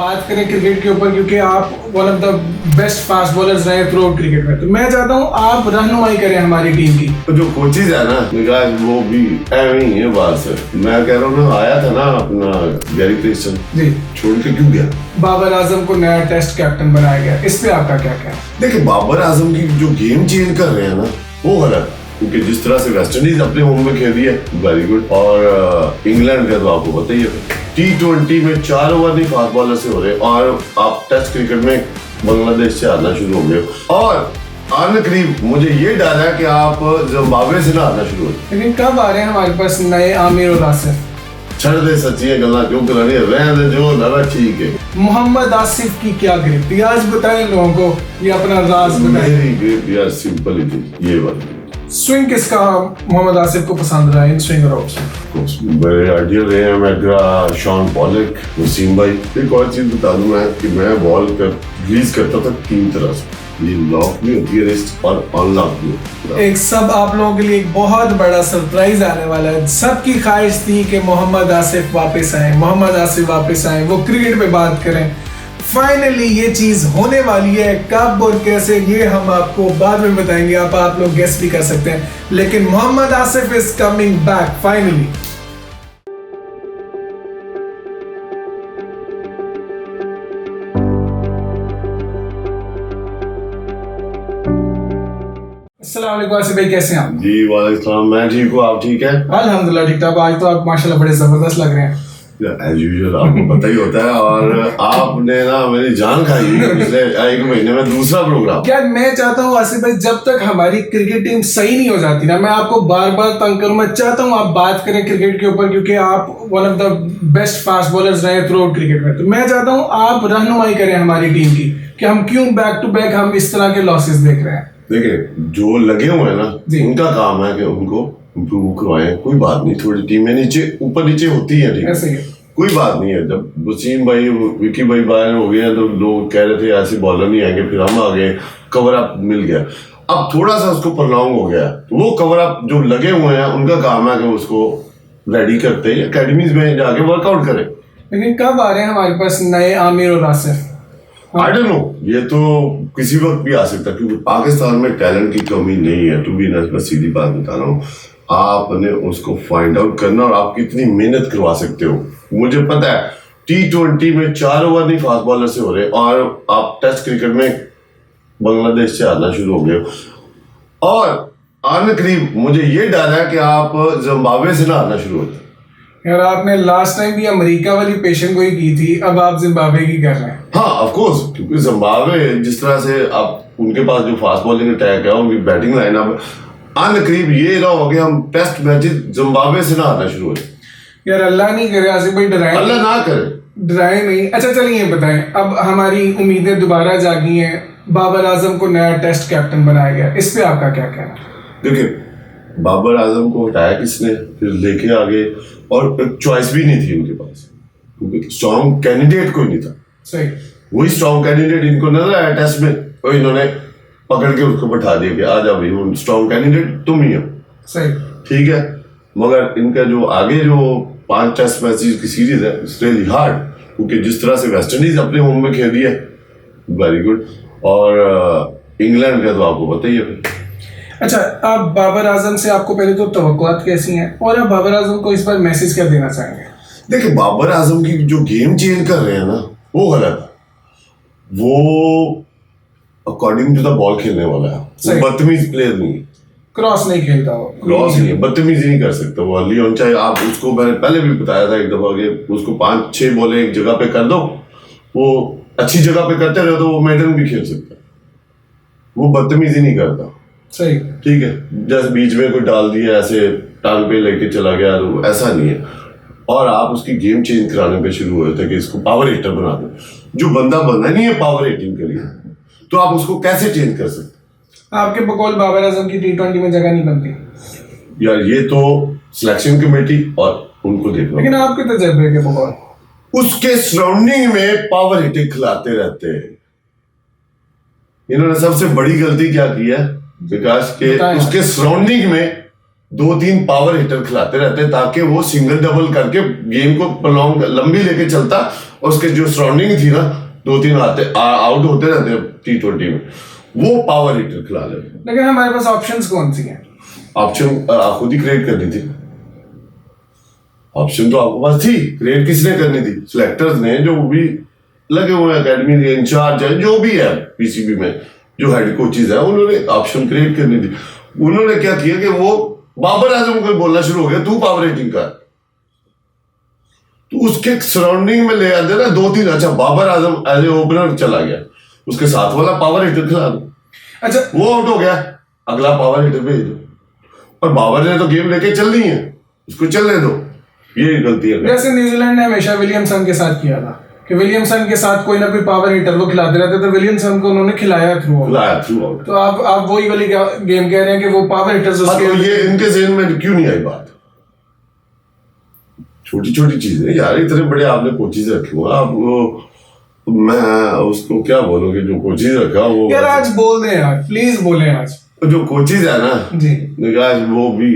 बात करें क्रिकेट के ऊपर, क्योंकि आप one of the best fast bowlers रहे थ्रू आउट क्रिकेट में, तो मैं चाहता हूँ आप रहनुमाई करें हमारी टीम की। तो जो कोचेज है ना निकाज, वो भी ऐसे ही है बात से। मैं कह रहा हूँ ना, आया था ना अपना गैरी क्रिस्टन जी, छोड़ के क्यों गया? बाबर आजम को नया टेस्ट कैप्टन बनाया गया, इस पे आपका क्या कहना है? देखिए, बाबर आजम की जो गेम चेंज कर रहे हैं ना, वो गलत है। क्योंकि जिस तरह से वेस्ट इंडीज अपने होम में खेल रही है, वेरी गुड। और इंग्लैंड का तो आपको पता ही है, T20 में 4 ओवर नहीं फास्ट बॉलर से हो रहे, और आप टेस्ट क्रिकेट में बांग्लादेश से हारना शुरू हो गए। और आने करीब मुझे ये डर है कि आप जिम्बाब्वे से ना हारना शुरू हो। लेकिन कब आ रहे हैं हमारे पास नए आमिर और आसिफ? छड़ दे सच्ची गल्ला क्यों करानी है, रहने दे जो लगा ठीक है। मोहम्मद आसिफ की क्या ग्रिप थी, आज बताएं लोगों को, ये अपना राज बताएं। मेरी ग्रिप यार सिंपल ही थी, ये बात। स्विंग किसका मोहम्मद आसिफ को पसंद रहा है इन स्विंग और आउट स्विंग? मेरे आइडियल रहे हैं मैकग्रा, शॉन पॉलक, वसीम भाई। एक और चीज बता दूं मैं कि मैं बॉल कर रिलीज करता था 3 तरह से, ये लॉक भी होती है रिस्ट और अनलॉक भी होती है। एक सब आप लोगों के लिए एक बहुत बड़ा सरप्राइज आने वाला है। सबकी ख्वाहिश थी कि मोहम्मद आसिफ वापस आए, मोहम्मद आसिफ वापस आए, वो क्रिकेट पे बात करें। फाइनली ये चीज होने वाली है, कब और कैसे ये हम आपको बाद में बताएंगे, आप लोग गेस भी कर सकते हैं, लेकिन Mohammad Asif is coming back finally. अस्सलाम वालेकुम आसिफ भाई, कैसे हैं आप? जी वालेकुम सलाम, मैं ठीक हूँ, आप ठीक है? अल्हम्दुलिल्लाह ठीक ठाक। आज तो आप माशाल्लाह बड़े जबरदस्त लग रहे हैं। एज यूजुअल, आपको पता ही होता है। और आपने ना मेरी जान खाई पिछले 1 महीने में दूसरा प्रोग्राम। क्या मैं चाहता हूँ आसिफ भाई, जब तक हमारी क्रिकेट टीम सही नहीं हो जाती ना, मैं आपको बार बार तंग करूँ। मैं चाहता हूँ आप बात करें क्रिकेट के ऊपर, क्योंकि आप one of the best fast bowlers रहे थ्रू आउट क्रिकेट में, तो मैं चाहता हूँ आप रहनुमाई करें हमारी टीम की कि हम क्यों बैक टू बैक हम इस तरह के लॉसेस देख रहे हैं। देखिए, जो लगे हुए हैं ना, उनका काम है कि उनको इम्प्रूव करवाएं। कोई बात नहीं, थोड़ी टीमें नीचे ऊपर नीचे होती है, ठीक ऐसे ही है, कोई बात नहीं है। जब वसीम भाई, विकी भाई बाहर हो गए तो लोग कह रहे थे ऐसे बॉलर नहीं आएंगे, फिर हम आ गए, कवर अप मिल गया। अब थोड़ा सा उसको प्रॉन्ग हो गया, तो वो कवर अप जो लगे हुए हैं उनका काम है कि उसको रेडी करते हैं, एकेडमीज में जाके वर्कआउट करें। लेकिन कब आ रहे हैं हमारे पास नए आमिर और आसिफ? आई डोंट नो, ये तो किसी वक्त भी आ सकता है, क्योंकि पाकिस्तान में टैलेंट की कमी नहीं है। टू बी ऑनेस्ट, मैं सीधी बात बता रहा हूँ, आपने उसको फाइंड आउट करना और आप कितनी मेहनत करवा सकते हो। मुझे पता है T20 में 4 ओवर नहीं फास्ट बॉलर से हो रहे, और आप टेस्ट क्रिकेट में बांग्लादेश से हारना शुरू हो गए। और आने करीब मुझे ये डर है कि आप जिम्बाब्वे से ना हारना शुरू होते। यार, आपने लास्ट टाइम भी अमेरिका वाली पेशेंट को ही की थी, अब आप जिम्बाब्वे की कर रहे हैं। हाँ ऑफ कोर्स, क्योंकि जिम्बाब्वे जिस तरह से आप उनके पास जो फास्ट बॉलिंग अटैक है, उनकी बैटिंग लाइनअप, आने करीब ये रहा हो कि हम टेस्ट मैचेस जिम्बाब्वे से ना हारना शुरू होते। यार अल्लाह नहीं करे आसिफ भाई, डराए, अल्लाह ना करे, डराए नहीं। अच्छा चलिए बताएं, अब हमारी उम्मीदें दोबारा जागी हैं, बाबर आजम को नया टेस्ट कैप्टन बनाया गया, इस पे आपका क्या कहना है? देखिए, बाबर आजम को हटाया किसने, फिर लेके आ गए, और चॉइस भी नहीं थी उनके पास, क्योंकि स्ट्रॉन्ग कैंडिडेट कोई नहीं था। सही, वही स्ट्रॉन्ग कैंडिडेट इनको नजर आया टेस्ट में, तो इन्होंने पकड़ के उसको बैठा दिया कि आ जाओ भाई, स्ट्रॉन्ग कैंडिडेट तुम ही हो। सही, ठीक है, मगर इनका जो आगे जो 5 टेस्ट मैचेस की सीरीज है, इट्स रियली हार्ड, क्योंकि जिस तरह से वेस्ट इंडीज अपने होम में खेल रही है, वेरी गुड। और इंग्लैंड का तो आपको पता ही है फिर। अच्छा, अब बाबर आजम से आपको पहले तो तवक्कुआत कैसी हैं, और अब बाबर आजम को इस बार मैसेज क्या देना चाहेंगे? देखिए, बाबर आजम की जो गेम चेंज कर रहे हैं ना, वो गलत है। वो अकॉर्डिंग टू द बॉल खेलने वाला है, वो बदतमीज प्लेयर नहीं है, क्रॉस नहीं खेलता वो, क्रॉस नहीं है, बदतमीजी नहीं कर सकता वो अर्ली ऑन। चाहे आप उसको, मैंने पहले भी बताया था एक दफा कि उसको 5-6 बॉलें एक जगह पे कर दो, वो अच्छी जगह पे करते रहे तो वो मेडन भी खेल सकता है, वो बदतमीजी नहीं करता। सही, ठीक है, जैसे बीच में कोई डाल दिया ऐसे टांग पे लेके चला गया, तो ऐसा नहीं है। और आप उसकी गेम चेंज कराने पे शुरू हुए थे कि इसको पावर हिटर बना दो। जो बंदा बनना नहीं है पावर हिटिंग के लिए, तो आप उसको कैसे चेंज कर सकते? आपके बकौल बाबर आजम की T20 में जगह नहीं बनती यार, ये तो सिलेक्शन कमेटी और उनको देखना। लेकिन आपके तजर्बे के बकौल उसके सराउंडिंग में पावर हिटिंग खिलाते रहते हैं। इन्होंने सबसे बड़ी गलती क्या की है विकास के, उसके सराउंडिंग में 2-3 पावर हिटर खिलाते रहते हैं ताकि वो सिंगल डबल करके गेम को प्रलॉन्ग लंबी लेके चलता, और उसके जो सराउंडिंग थी ना 2-3 आउट होते रहते T20 में, वो पावर हिटर खिला ले। लेकिन हमारे पास ऑप्शंस कौन सी हैं? ऑप्शन खुद ही क्रिएट करनी थी। ऑप्शन तो आपके पास थी, क्रिएट किसने करनी थी? सिलेक्टर्स ने, जो भी लगे हुए एकेडमी के इंचार्ज है, जो भी है पीसीबी में जो हेड कोचेज है, उन्होंने ऑप्शन क्रिएट करनी थी। उन्होंने क्या किया कि वो बाबर आजम को बोलना शुरू हो गया, तू पावर रेटिंग कर, तो उसके सराउंडिंग में ले आते ना 2-3। अच्छा, Babar Azam as a opener चला गया, उसके साथ वाला पावर हिटर खिला दो। अच्छा, वो आउट हो गया, अगला पावर हिटर भेज दो। और बाबर ने तो गेम लेके चलनी है, उसको चलने दो। ये गलती है। जैसे न्यूजीलैंड ने हमेशा विलियमसन के साथ किया था कि विलियमसन के साथ कोई ना कोई पावर हिटर वो खिलाते रहते, तो विलियमसन को उन्होंने खिलाया थ्रू आउट। तो आप वही वाली गेम कह रहे हैं कि वो पावर हिटर्स उसके। तो ये इनके ज़हन में क्यों नहीं आई बात? छोटी छोटी चीजें यार, इतने बड़े आपने कोचेज रखे हुए, आप वो मैं उसको क्या बोलूंगी जो कोचेज रखा वो यार। आज बोल दें यार, प्लीज बोले आज। जो कोचेज है ना जी, आज वो भी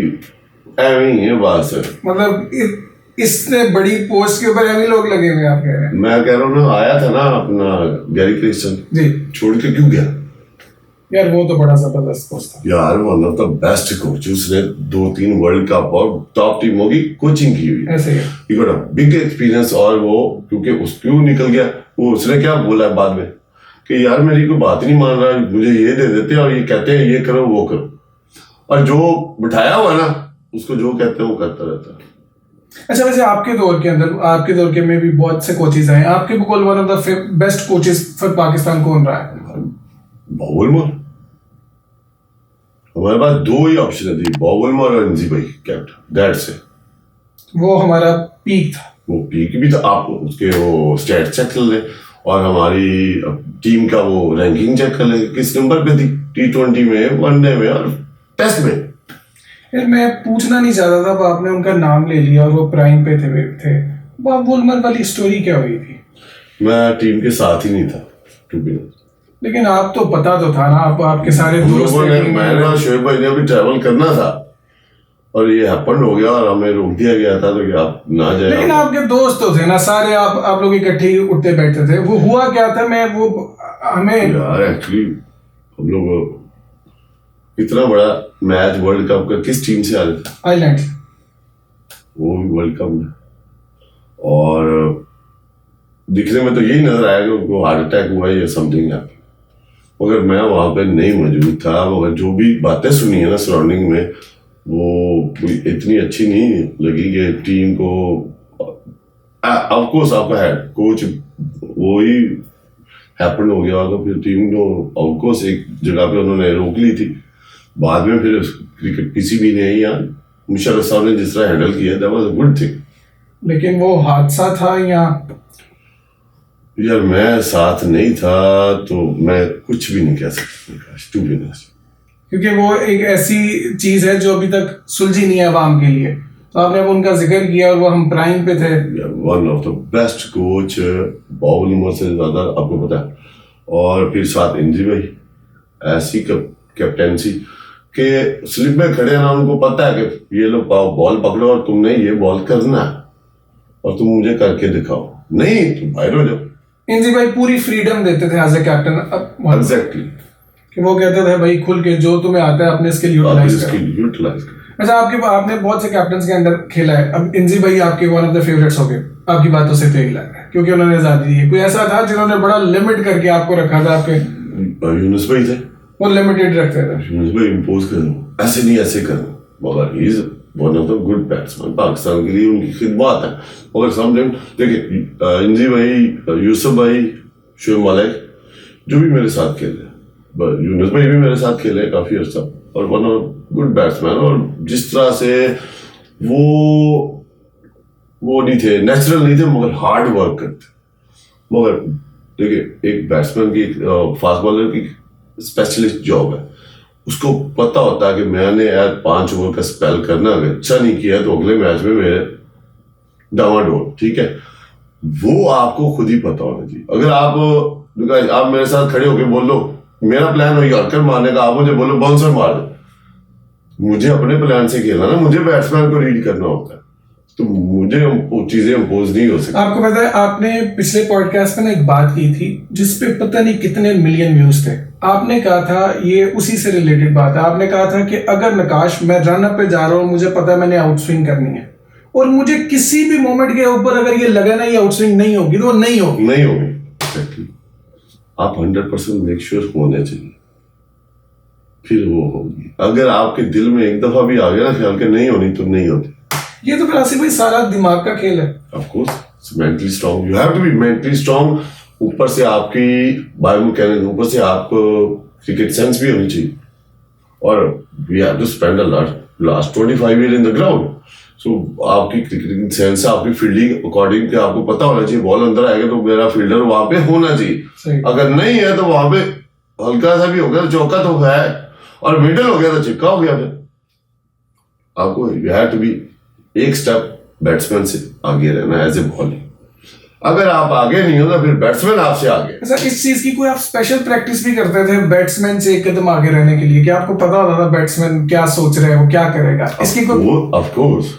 ऐਵੇਂ ही है बात सर। मतलब इससे बड़ी पोस्ट के ऊपर ऐसे लोग लगे हुए आप कह रहे हैं? मैं कह रहा हूँ ना, आया था ना अपना गैरी क्रिस्टन जी, छोड़ के क्यों गया यार? वो तो बड़ा जबरदस्त कोच था यार, one of the best coach. उसने 2-3 वर्ल्ड कप और टॉप टीमों की कोचिंग की हुई, ऐसे ही बिग एक्सपीरियंस। और वो क्योंकि उस क्यों निकल गया, वो उसने क्या बोला बाद में कि यार मेरी कोई बात नहीं मान रहा, मुझे ये दे देते और ये कहते हैं ये करो वो करो, और जो बिठाया हुआ ना उसको जो कहते हैं वो करता रहता है। अच्छा, वैसे आपके दौर के अंदर, आपके दौर के में भी बहुत से कोचेज आए, आपके बकौल one of the best coaches for Pakistan कौन रहा है? बावलमोर। हमारे पास 2 ही ऑप्शन थी, बावलमोर और इंजी भाई कैप्टन, दैट्स इट। वो हमारा पीक था। वो पीक भी था। आप उसके वो स्टैट चेक कर ले और हमारी टीम का वो रैंकिंग चेक कर ले, किस नंबर पे थी T20 में, वनडे में और टेस्ट में। यार मैं पूछना नहीं चाहता था, अब आपने उनका नाम ले लिया और वो प्राइम पे थे। बावलमोर वाली स्टोरी क्या हुई थी? मैं टीम के साथ ही नहीं था टू बी ऑनेस्ट। लेकिन आप तो पता तो था ना, आपके सारे दोस्त मैंने और शोएब भाई ने भी ट्रैवल करना था और ये हैपन हो गया और हमें रोक दिया गया था, तो कि आप ना जाए। लेकिन आपके दोस्त तो थे ना सारे, आप लोग इकट्ठे ही उठते बैठते थे। वो हुआ क्या था? मैं वो हमें यार एक्चुअली हम लोग इतना बड़ा मैच वर्ल्ड कप का किस टीम से आ रहे थे? आइलैंड। वो भी वर्ल्ड कप में, और दिखने में तो यही नजर आया कि उनको हार्ट अटैक हुआ या समथिंग है, मगर मैं वहां पे नहीं मौजूद था। मगर जो भी बातें सुनी है ना सराउंडिंग में, वो इतनी अच्छी नहीं लगी कि टीम को, ऑफ कोर्स आपका हेड कोच वो ही हैपन हो गया, तो फिर टीम को ऑफ कोर्स एक जगह पे उन्होंने रोक ली थी। बाद में फिर क्रिकेट पीसीबी ने या मुशर्रफ साहब ने जिस तरह हैंडल किया, that was a good thing. लेकिन वो हादसा था या? यार मैं साथ नहीं था तो मैं कुछ भी नहीं कह सकता टू बी ऑनेस्ट, क्योंकि वो एक ऐसी चीज है जो अभी तक सुलझी नहीं है आवाम के लिए। तो आपने अब उनका जिक्र किया और वो हम प्राइम पे थे। One of the best coach, Bob Woolmer से ज्यादा आपको पता है। और फिर साथ इंजी भाई, ऐसी कैप्टेंसी के स्लिप में खड़े ना, उनको पता है कि ये लोग बॉल पकड़ो और तुमने ये बॉल करना है और तुम मुझे करके दिखाओ, नहीं तुम बाहर हो जाओ। इंजी भाई पूरी फ्रीडम देते थे एज ए कैप्टन। एग्जैक्टली, कि वो कहते थे भाई खुल के जो तुम्हें आता है अपने स्किल यूटिलाइज करो। अच्छा, आपने बहुत से कैप्टन के अंदर खेला है, अब इंजी भाई आपके वन ऑफ द फेवरेट्स हो गए आपकी बातों से, तो यही लग रहा है क्योंकि उन्होंने आजादी दी है। कोई ऐसा था जिन्होंने बड़ा लिमिट करके आपको रखा था? आपके यूनुस भाई थे, वो लिमिटेड रखते थे। यूनुस भाई इंपोज करो, ऐसे नहीं ऐसे करो, मगर he is one of the good batsman. Pakistan के लिए उनकी खिदमत है। मगर समटाइम देखिए इंजी भाई, यूसुफ भाई, शुएब मलिक जो भी मेरे साथ खेले, यूनुस भाई भी मेरे साथ खेले काफी अर्सा, और वन ऑफ गुड बैट्समैन। और जिस तरह से वो नहीं थे, नेचुरल नहीं थे, मगर हार्ड वर्क करते। मगर देखिए एक बैट्समैन की, फास्ट बॉलर की स्पेशलिस्ट जॉब है, उसको पता होता है कि मैंने यार 5 ओवर का स्पेल करना, अगर अच्छा नहीं किया तो अगले मैच में मेरे डामाडोल, ठीक है, वो आपको खुद ही पता होना चाहिए। अगर आप मेरे साथ खड़े होकर बोल लो मेरा प्लान हो यॉर्कर मारने का, आप मुझे बोलो बाउंसर मार दे, मुझे अपने प्लान से खेलना ना, मुझे बैट्समैन को रीड करना होता है, तो मुझे वो चीजें इम्पोज नहीं हो सकती। आपको पता है, आपने पिछले पॉडकास्ट में ना एक बात की थी जिसपे पता नहीं कितने मिलियन व्यूज थे। आपने कहा था, ये उसी से रिलेटेड बात है, आपने कहा था कि अगर नकाश मैं रन अप पे जा रहा हूँ, मुझे पता है मैंने आउट स्विंग करनी है, और मुझे किसी भी मोमेंट के ऊपर अगर ये लगा ना ये आउट स्विंग नहीं होगी तो वो नहीं होगी। नहीं होगी, exactly. आप 100% मेक श्योर होने चाहिए, फिर वो होगी। अगर आपके दिल में एक दफा भी आ गया ना ख्याल के नहीं होनी, तो नहीं होती। ये तो फिर आसिफ भाई सारा दिमाग का खेल है। Of course mentally strong, you have to be mentally strong. ऊपर से आपकी बायोमैकेनिक्स, ऊपर से आपको क्रिकेट सेंस भी होनी चाहिए, और we have to spend a last 25 year in the ground. So आपकी क्रिकेटिंग सेंस, आपकी फील्डिंग अकॉर्डिंग के आपको पता होना चाहिए, बॉल अंदर आएगा तो मेरा फील्डर वहां पे होना चाहिए। अगर नहीं है तो वहां पे हल्का सा भी हो गया तो चौका तो है, और मिडल हो गया तो छिक्का हो गया। फिर आपको यू हैव टू बी एक स्टेप बैट्समैन से आगे रहना एज ए बॉलर। अगर आप आगे नहीं हो तो फिर बैट्समैन आपसे आगे। अच्छा, इस चीज की कोई आप स्पेशल प्रैक्टिस भी करते थे बैट्समैन से एक कदम आगे रहने के लिए, कि आपको पता होता था बैट्समैन क्या सोच रहे हैं, वो क्या करेगा? इसकी कोई ऑफ कोर्स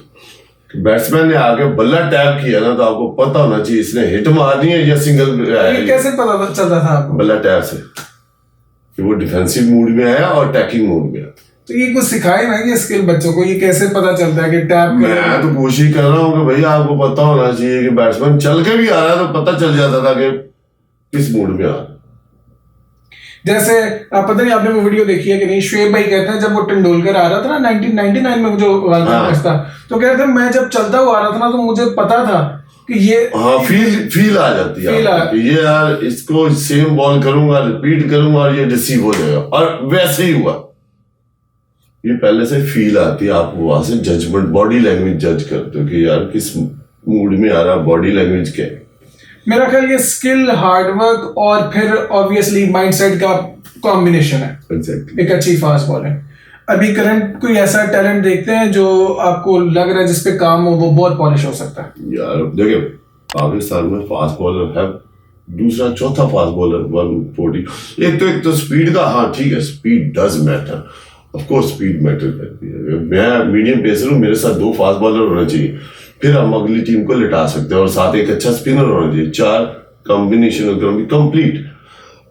बैट्समैन ने आगे बल्ला टैप किया ना, तो आपको पता होना चाहिए इसने हिट मारनी है या सिंगल। ये कैसे पता चलता था आपको? बल्ला टैप से कि वो डिफेंसिव मूड में आया और अटैकिंग मूड में आया। तो ये कुछ सिखाए ना ये स्किल बच्चों को, ये कैसे पता चलता है कि टैप? मैं तो कोशिश कर रहा हूँ कि भैया आपको पता होना चाहिए कि बैट्समैन चल के भी आ रहा है तो पता चल जाता था कि किस मूड में आ रहा है। जैसे आप पता नहीं आपने वो वीडियो देखी है कि नहीं, शुएब भाई कहते हैं जब वो तेंदुलकर आ रहा था ना 1999 में जो वर्ल्ड कप मैच था, तो कहते हैं मैं जब चलता हुआ आ रहा था ना तो मुझे पता था कि ये फील आ जाती है कि ये यार इसको सेम बॉल करूंगा, रिपीट करूंगा और ये रिसीव हो जाएगा, और वैसे ही हुआ। ये पहले से फील आती है, आप वहां से जजमेंट, बॉडी लैंग्वेज जज करते हो कि यार किस मूड में आ रहा, बॉडी लैंग्वेज क्या है। मेरा ख्याल ये स्किल, हार्डवर्क और फिर ऑब्वियसली माइंडसेट का कॉम्बिनेशन है। Exactly. एक अच्छी फास्ट बॉल है। अभी करंट कोई ऐसा टैलेंट देखते हैं जो आपको लग रहा है जिसपे काम हो वो बहुत पॉलिश हो सकता है? यार देखिए, पाकिस्तान में फास्ट बॉलर है, दूसरा चौथा फास्ट बॉलर 140। एक तो स्पीड का, हाँ ठीक है, speed does matter, of course speed matter करती है। मैं मीडियम पेसर हूँ, मेरे साथ 2 फास्ट बॉलर होना चाहिए, फिर हम अगली टीम को लिटा सकते हैं, और साथ एक अच्छा स्पिनर होना चाहिए। 4 कॉम्बिनेशन होकर कंप्लीट।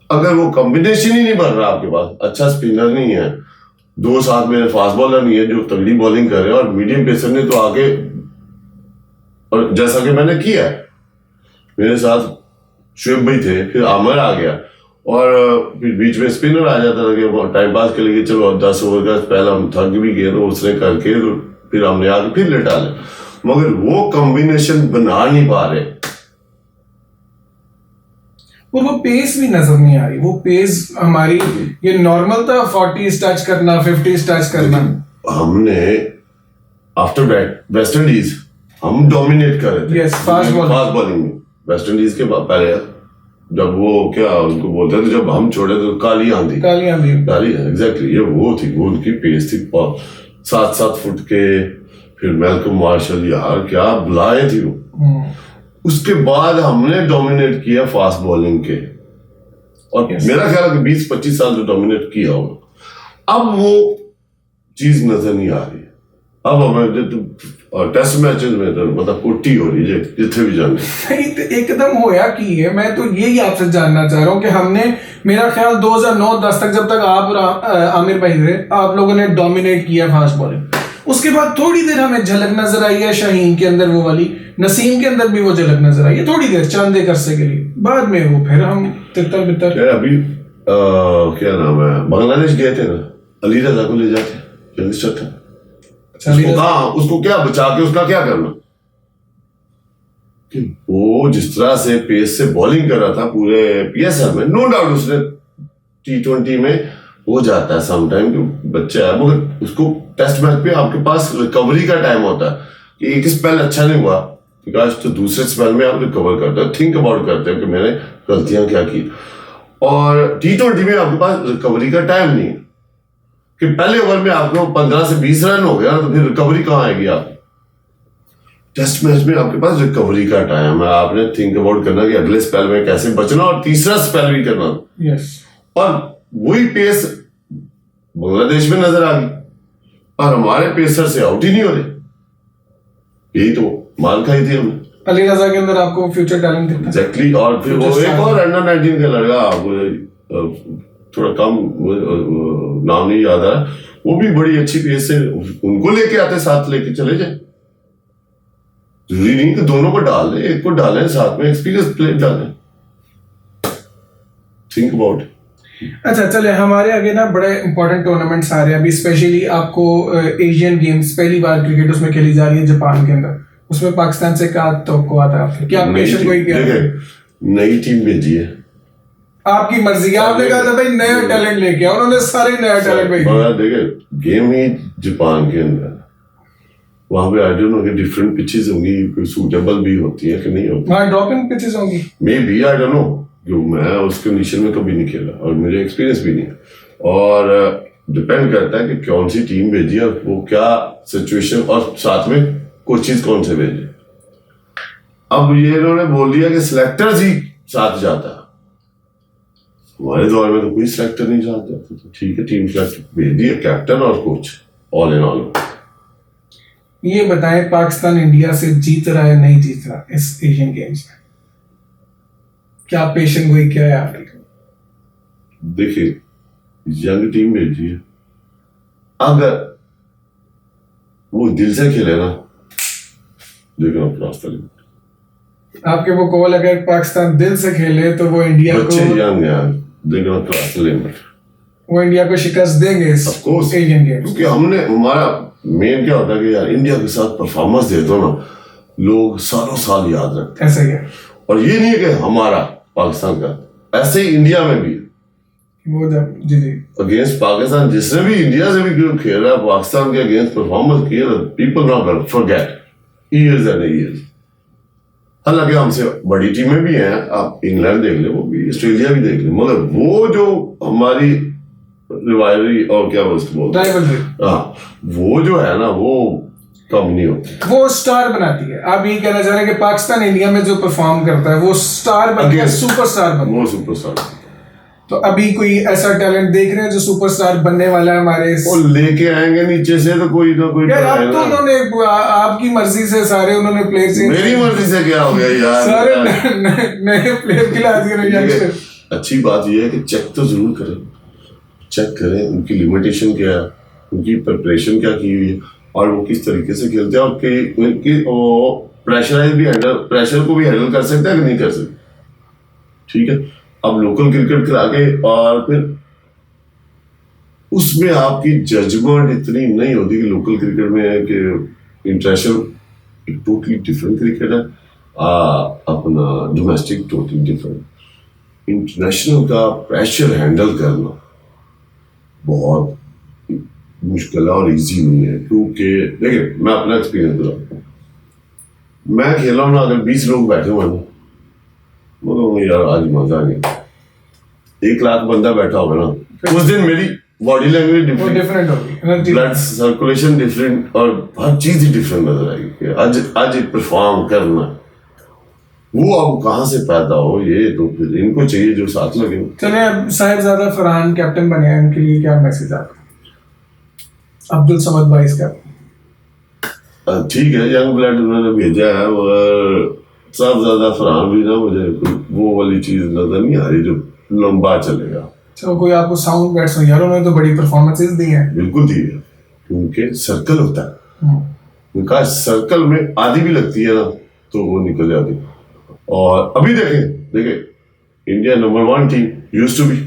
अगर वो कॉम्बिनेशन ही नहीं बन रहा आपके पास, अच्छा स्पिनर नहीं है, 2 साथ मेरे फास्ट बॉलर नहीं है जो तगड़ी बॉलिंग कर रहे हैं, और मीडियम पेसर ने तो आगे, और जैसा कि मैंने किया है, मेरे साथ शुएब भाई थे, फिर आमिर आ गया, और फिर बीच में स्पिनर आ जाता था कि टाइम पास के लिए चलो 10 ओवर का पहला हम थक भी गए तो उसने करके तो फिर हमने आगे फिर लेटा लिया, मगर वो कॉम्बिनेशन बना नहीं पा रहे। और वो पेस भी नजर नहीं आ रही। वो पेस हमारी ये नॉर्मल था 40 टच करना, 50 टच करना। हमने आफ्टर वेस्ट इंडीज हम डोमिनेट कर रहे थे। यस, फास्ट बॉलिंग में वेस्ट इंडीज के पहले जब वो क्या उनको बोलते थे, जब हम छोड़े तो काली आंधी एग्जैक्टली, ये वो थी, वो उनकी पेस थी 7-7 फुट के। फिर मेलकम मार्शल, यार क्या बुलाए थी वो। उसके बाद हमने डोमिनेट किया फास्ट बॉलिंग के, और मेरा ख्याल है कि 20-25 साल जो डोमिनेट किया होगा, अब वो चीज नजर नहीं आ रही है। अब हमें टेस्ट मैचेस में तो मतलब कुट्टी हो रही है जिथे भी जाने। नहीं तो एकदम होया की है। मैं तो यही आपसे जानना चाह रहा हूँ कि हमने, मेरा ख्याल 2009-10 तक, जब तक आप और आमिर भाई थे, आप लोगों ने डोमिनेट किया फास्ट बॉलिंग। उसके बाद थोड़ी देर हमें झलक नजर आई है शाहीन के अंदर, वो वाली, नसीम के अंदर भी वो झलक नजर आई है थोड़ी देर, चंद एक अरसे के लिए। बाद में वो फिर हम तितर बितर। अभी क्या नाम है, बांग्लादेश गए थे ना, अली रजा को ले जाते, यंगस्टर था, उसको क्या बचा के उसका क्या करना, कि वो जिस तरह से पेस से बॉलिंग कर रहा था पूरे पीएसएल में, नो डाउट उसने T20 में हो जाता है समटाइम कि बच्चा है, मगर उसको टेस्ट मैच पे आपके पास रिकवरी का टाइम होता है कि एक स्पेल अच्छा नहीं हुआ, बिकॉज तो दूसरे स्पेल में आप रिकवर करते हो, थिंक अबाउट करते हो कि मैंने गलतियां क्या की। और T20 में आपके पास रिकवरी का टाइम नहीं है कि पहले ओवर में आपको 15 से 20 रन हो गया तो फिर रिकवरी कहाँ आएगी आप। टेस्ट मैच में आपके पास रिकवरी का टाइम है, आपने थिंक अबाउट करना कि अगले स्पेल में कैसे बचना, और तीसरा स्पेल भी करना। यस। और वही पेस बांग्लादेश में नजर आ गई, और हमारे पेसर से आउट ही नहीं हो रहे। यही तो मार खाई थी हमने। अली रजा के अंदर आपको फ्यूचर टैलेंट दिखता है। एग्जैक्टली। और फिर वो एक और अंडर 19 का लड़का, थोड़ा कम नाम नहीं याद आ रहा, वो भी बड़ी अच्छी पेस से, उनको लेके आते, साथ लेके चले जाए। जरूरी नहीं कि दोनों को डाल दें, एक को डालें साथ में, एक्सपीरियंस प्लेयर डालें। Think about. अच्छा चले, हमारे आगे ना बड़े इंपॉर्टेंट टूर्नामेंट्स आ रहे हैं अभी, स्पेशली आपको एशियन गेम्स पहली बार क्रिकेट उसमें खेली जा रही है जापान के अंदर, उसमें पाकिस्तान से क्या तो आता है आपके, क्या पेशेंट कोई क्या नई टीम भेजी है? आपकी मर्जी, आपने कहा था भाई नया टैलेंट लेके आओ, उन्होंने सारे नया टैलेंट भेजा। देखिए गेम ही जापान के अंदर, वहां पे आई डोंट नो कि डिफरेंट पिचेस होंगी, कोई सूटेबल भी होती है कि नहीं होती, वहां ड्रॉपिंग पिचेस होंगी may be, I don't know, जो मैं उस कंडीशन में कभी नहीं खेला और मुझे एक्सपीरियंस भी नहीं है, और डिपेंड करता है कि कौन सी टीम भेजी है, वो क्या सिचुएशन, और साथ में कोचेस कौन से भेजे। अब ये इन्होंने बोल दिया कि सिलेक्टर्स ही साथ जाता है। हमारे दौर में तो कोई सिलेक्टर नहीं साथ जाता, तो ठीक है टीम सिलेक्टर भेज दिया, कैप्टन और कोच ऑल इन ऑल। ये बताएं पाकिस्तान इंडिया से जीत रहा है नहीं जीत रहा इस एशियन गेम्स में, क्या पेशेंट गोई क्या है आपकी? देखिए यंग टीम भेजी है, अगर वो दिल से खेले ना, देखो रास्ता नहीं। आपके वो कॉल, अगर पाकिस्तान दिल से खेले तो वो इंडिया बच्चे को, यंग यार, देखो रास्ता लेना, वो इंडिया को शिकस्त देंगे इस एशियन गेम्स। क्योंकि हमने, हमारा मेन क्या होता है कि यार इंडिया के साथ परफॉर्मेंस दे दो ना, लोग सालों साल याद रखते हैं। ऐसा ही है, और ये नहीं है कि हमारा पाकिस्तान का, ऐसे ही इंडिया में भी वो जब जी जी अगेंस्ट पाकिस्तान, जिसने भी इंडिया से भी खेल रहा है, पाकिस्तान के अगेंस्ट परफॉर्मेंस किया, people not forget years and years. हालांकि हमसे बड़ी टीमें भी हैं, आप इंग्लैंड देख ले, वो भी ऑस्ट्रेलिया भी देख ले, मगर वो जो हमारी रिवाइवरी और क्या बोलते हैं, हाँ, वो जो है ना, वो कम नहीं होती, वो स्टार बनाती है। आप ये कहना चाह रहे हैं कि पाकिस्तान इंडिया में जो परफॉर्म करता है वो स्टार बन गया, सुपरस्टार बन गया, वो सुपरस्टार। तो अभी कोई ऐसा टैलेंट देख रहे हैं जो सुपरस्टार बनने वाला है हमारे? वो लेके आएंगे नीचे से, तो कोई ना कोई यार अब तो उन्होंने आपकी मर्जी से सारे उन्होंने प्लेयर चेंज, मेरी मर्जी से क्या हो गया यार, सारे नए प्लेयर खिला दिए। अच्छी बात यह है कि चेक तो जरूर करें, चेक करें उनकी लिमिटेशन क्या है, उनकी प्रिपरेशन क्या की हुई है, और वो किस तरीके से खेलते हैं, और उनकी प्रेशराइज भी हैंडल, प्रेशर को भी हैंडल कर सकते हैं कि नहीं कर सकते। ठीक है, अब लोकल क्रिकेट करा के, और फिर उसमें आपकी जजमेंट इतनी नहीं होती कि लोकल क्रिकेट में है कि इंटरनेशनल टोटली डिफरेंट क्रिकेट है, अपना डोमेस्टिक टोटली डिफरेंट। इंटरनेशनल का प्रेशर हैंडल करना बहुत मुश्किल है और इजी नहीं है, क्योंकि देखिए मैं अपना एक्सपीरियंस बताऊँ, मैं खेला हूँ ना, अगर 20 लोग बैठे हुए हैं, बोलो यार आज मजा नहीं, 1 लाख बंदा बैठा होगा ना, उस दिन मेरी बॉडी लैंग्वेज डिफरेंट होगी, ब्लड सर्कुलेशन डिफरेंट, और हर चीज ही डिफरेंट नजर आएगी। आज परफॉर्म करना, वो अब कहाँ से पैदा हो, ये तो फिर इनको चाहिए जो साथ लगे। चले, अब साहिबजादा फरहान कैप्टन बने हैं, उनके लिए क्या मैसेज आपका? अब्दुल समद भाई का ठीक है, यंग ब्लड उन्होंने भेजा है, और साहिबजादा फरहान भी ना, मुझे वो वाली चीज नजर नहीं आ रही जो लंबा चलेगा। चलो, कोई आपको साउंड बैट्समैन, यार उन्होंने तो बड़ी परफॉर्मेंसेस दी हैं। बिल्कुल दी है, क्योंकि सर्कल होता है, उनका सर्कल में आधी भी लगती है ना तो वो निकल जाती। और अभी देखें India number 1 team used to be,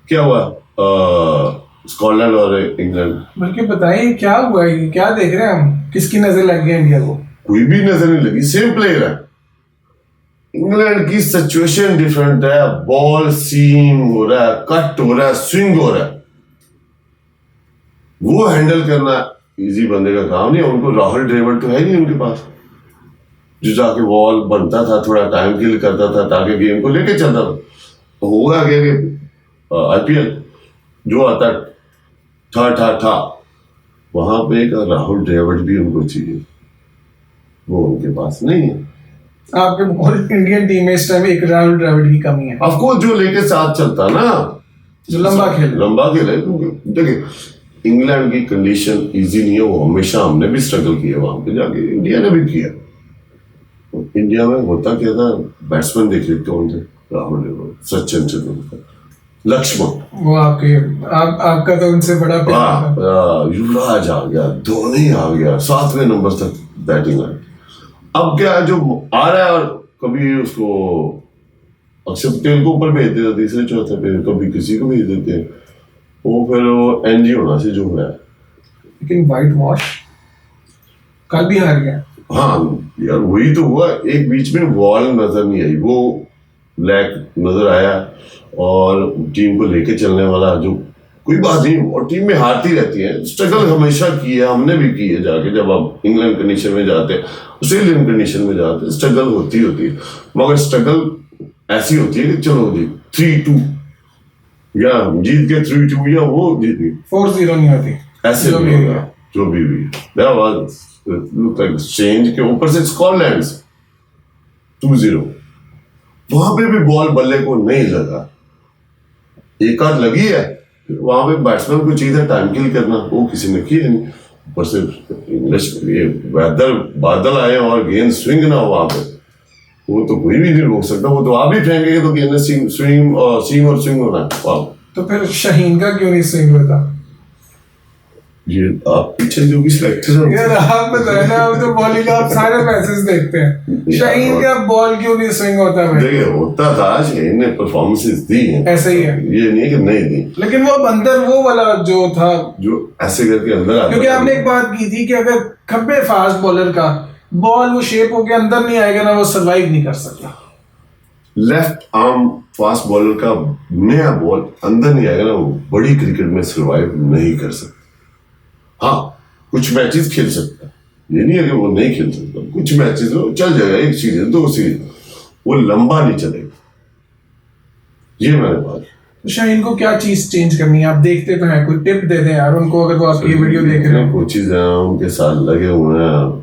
क्या हुआ स्कॉटलैंड और इंग्लैंड, बल्कि बताइए क्या हुआ है, क्या देख रहे हैं हम, किसकी नजर लग गई इंडिया को? कोई भी नजर नहीं लगी, सेम प्लेयर है। इंग्लैंड की सिचुएशन डिफरेंट है, बॉल सीम हो रहा है, कट हो रहा है, स्विंग हो रहा है, वो हैंडल करना इजी बंदे का काम नहीं है। उनको राहुल ड्रेविड तो है नहीं उनके पास, जो जाके बॉल बनता था, थोड़ा टाइम किल करता था ताकि गेम को लेके चलता था। तो होगा क्या कि आईपीएल जो आता था वहां पे एक राहुल ड्रेविड भी उनको चाहिए, वो उनके पास नहीं है। आपके बहुत इंडियन टीम में इस टाइम एक राहुल द्रविड़ की कमी है। ऑफ कोर्स जो लेके साथ चलता ना, जो लंबा खेले, क्योंकि देखिए इंग्लैंड की कंडीशन इजी नहीं है, वो हमेशा हमने भी स्ट्रगल किया वहां पे जाके, इंडिया ने भी किया। तो इंडिया में होता क्या था, बैट्समैन देखिए कौन थे, राहुल, सचिन तेंदुलकर, लक्ष्मण, वो आपका तो उनसे बड़ा प्यार था। युवराज आ गया, धोनी आ गया, 7वें नंबर तक बैटिंग आई। अब क्या है, जो आ रहा है और कभी उसको अक्षर पटेल को ऊपर भेज देते, तीसरे चौथे पे कभी किसी को भेज देते हैं, वो फिर वो एनजी होना से जो है। लेकिन वाइट वॉश कल भी हार गया। हाँ यार, वही तो हुआ, एक बीच में बॉल नजर नहीं आई, वो लैक नजर आया, और टीम को लेके चलने वाला जो, कोई बात नहीं, और टीम में हारती रहती है, स्ट्रगल हमेशा की है, हमने भी की है जाके, जब आप इंग्लैंड कंडीशन में जाते हैं, ऑस्ट्रेलियन कंडीशन में जाते हैं, स्ट्रगल होती है, मगर स्ट्रगल ऐसी होती है कि चलो जी 3-2 या जीत के 3-2 या वो जीत गई, 4-0 नहीं होती ऐसे भी होगा, जो भी there was look like exchange के ऊपर से स्कॉटलैंड 2-0, वहां पे भी बॉल बल्ले को नहीं लगा, एक आध लगी है, वहां पे बैट्समैन को चाहिए था टाइम किल करना, वो किसी ने किया नहीं, ऊपर से इंग्लिश ये वेदर बादल आए और गेंद स्विंग ना हो वहां पे, वो तो कोई भी नहीं रोक सकता, वो तो आप ही फेंकेंगे तो गेंद सीम और स्विंग होना है। तो फिर शाहीन का क्यों नहीं स्विंग हुआ था? ये आप पीछे जो भी सिलेक्टर यार आप बताए ना, अब तो बॉलिंग आप सारे मैचेस देखते हैं, शाहीन का बॉल क्यों नहीं स्विंग होता है? देखिए होता था, शाहीन ने परफॉर्मेंसेस दी हैं, ऐसे ही है, ये नहीं कि नहीं दी, लेकिन वो अंदर वो वाला जो था, जो ऐसे करके अंदर आता, क्योंकि आपने एक बात की थी कि अगर खब्बे फास्ट बॉलर का बॉल वो शेप होके अंदर नहीं आएगा ना, वो सर्वाइव नहीं कर सकता। लेफ्ट आर्म फास्ट बॉलर का नया बॉल अंदर नहीं आएगा ना, वो बड़ी क्रिकेट में सर्वाइव नहीं कर सकता। हाँ, कुछ मैचेस खेल सकता है, ये नहीं है कि वो नहीं खेल सकता, कुछ मैचेस वो चल जाएगा, एक सीरीज 2 सीरीज, वो लंबा नहीं चलेगा, ये मैंने बात। तो शाहीन को क्या चीज चेंज करनी है? आप देखते तो हैं, कोई टिप दे दें यार उनको, अगर वो आपकी वीडियो देख रहे हैं। कोचेज हैं उनके साथ लगे हुए हैं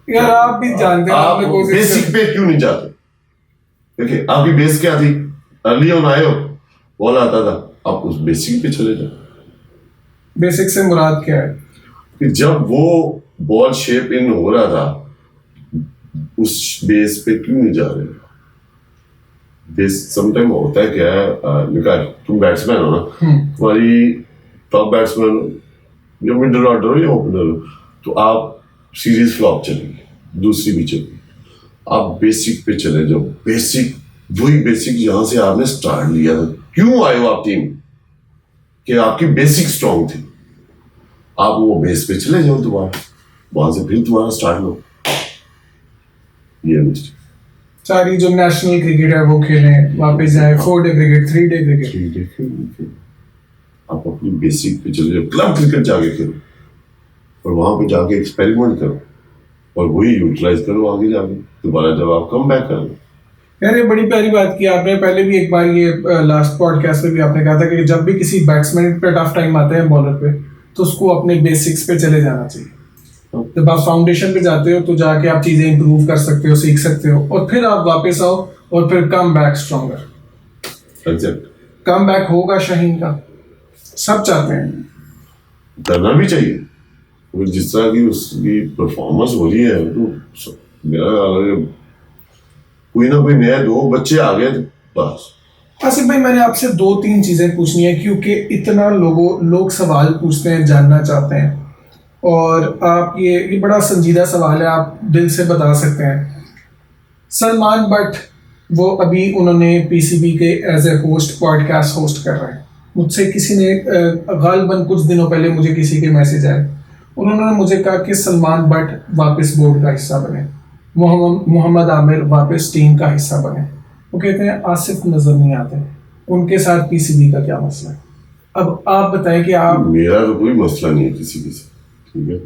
यार, आप भी जानते हैं, आप बेसिक पे क्यों नहीं जाते? देखिए आपकी बेस क्या थी, अर्ली ऑन आए हो, बॉल आता था, आप उस बेसिक पे चले जाओ। बेसिक से मुराद क्या है? कि जब वो बॉल शेप इन हो रहा था, उस बेस पे क्यों नहीं जा रहे? बेस समटाइम होता है क्या है, निकाल, तुम बैट्समैन हो ना, तुम्हारी टॉप बैट्समैन या मिडिल ऑर्डर हो या ओपनर हो, तो आप सीरीज फ्लॉप चलेगी, दूसरी भी चलेगी, आप बेसिक पे चले जाओ, बेसिक वही बेसिक जहां से आपने स्टार्ट लिया था। क्यों आए हो आप टीम कि आपकी बेसिक स्ट्रॉन्ग थी, आप वो बेस पे चले जाओ दोबारा, वहां से फिर दोबारा स्टार्ट लो। ये मिस्टेक सारी जो नेशनल क्रिकेट है वो खेलें, वापस जाए 4 डे क्रिकेट, 3 डे क्रिकेट, आप अपनी बेसिक पे चले जाओ, क्लब क्रिकेट जाके खेलो और वहां पे जाके एक्सपेरिमेंट करो और वही यूटिलाइज करो आगे जाके, दोबारा जब आप कम बैक करो। यार ये बड़ी प्यारी बात की आपने, पहले भी एक बार ये लास्ट पॉडकास्ट में भी आपने कहा था कि जब भी किसी बैट्समैन पे टफ टाइम आते हैं बॉलर पे, तो उसको अपने बेसिक्स पे चले जाना चाहिए। जब आप फाउंडेशन पे जाते हो तो जाके आप चीजें इंप्रूव कर सकते हो, सीख सकते हो, और फिर आप वापस आओ और फिर come back stronger. Come back होगा शाहीन का, सब चाहते हैं, करना भी चाहिए। वो जिस तरह की उसकी परफॉर्मेंस हो रही है, तो मेरा कोई ना कोई नया 2 बच्चे आ गए बस। आसिफ भाई, मैंने आपसे 2-3 चीजें पूछनी है, क्योंकि इतना लोग सवाल पूछते हैं, जानना चाहते हैं, और आप ये बड़ा संजीदा सवाल है, आप दिल से बता सकते हैं। सलमान बट, वो अभी उन्होंने पीसीबी के as a host podcast host कर रहे हैं। मुझसे किसी ने गालिबन कुछ दिनों पहले मुझे किसी के मैसेज आए, उन्होंने मुझे कहा कि सलमान बट वापस बोर्ड का हिस्सा बने, मोहम्मद आमिर वापस टीम का हिस्सा बने। वो कहते हैं आसिफ नजर नहीं आते, उनके साथ पीसीबी का क्या मसला है? अब आप बताएं कि आप। मेरा तो कोई मसला नहीं है किसी के साथ, ठीक है,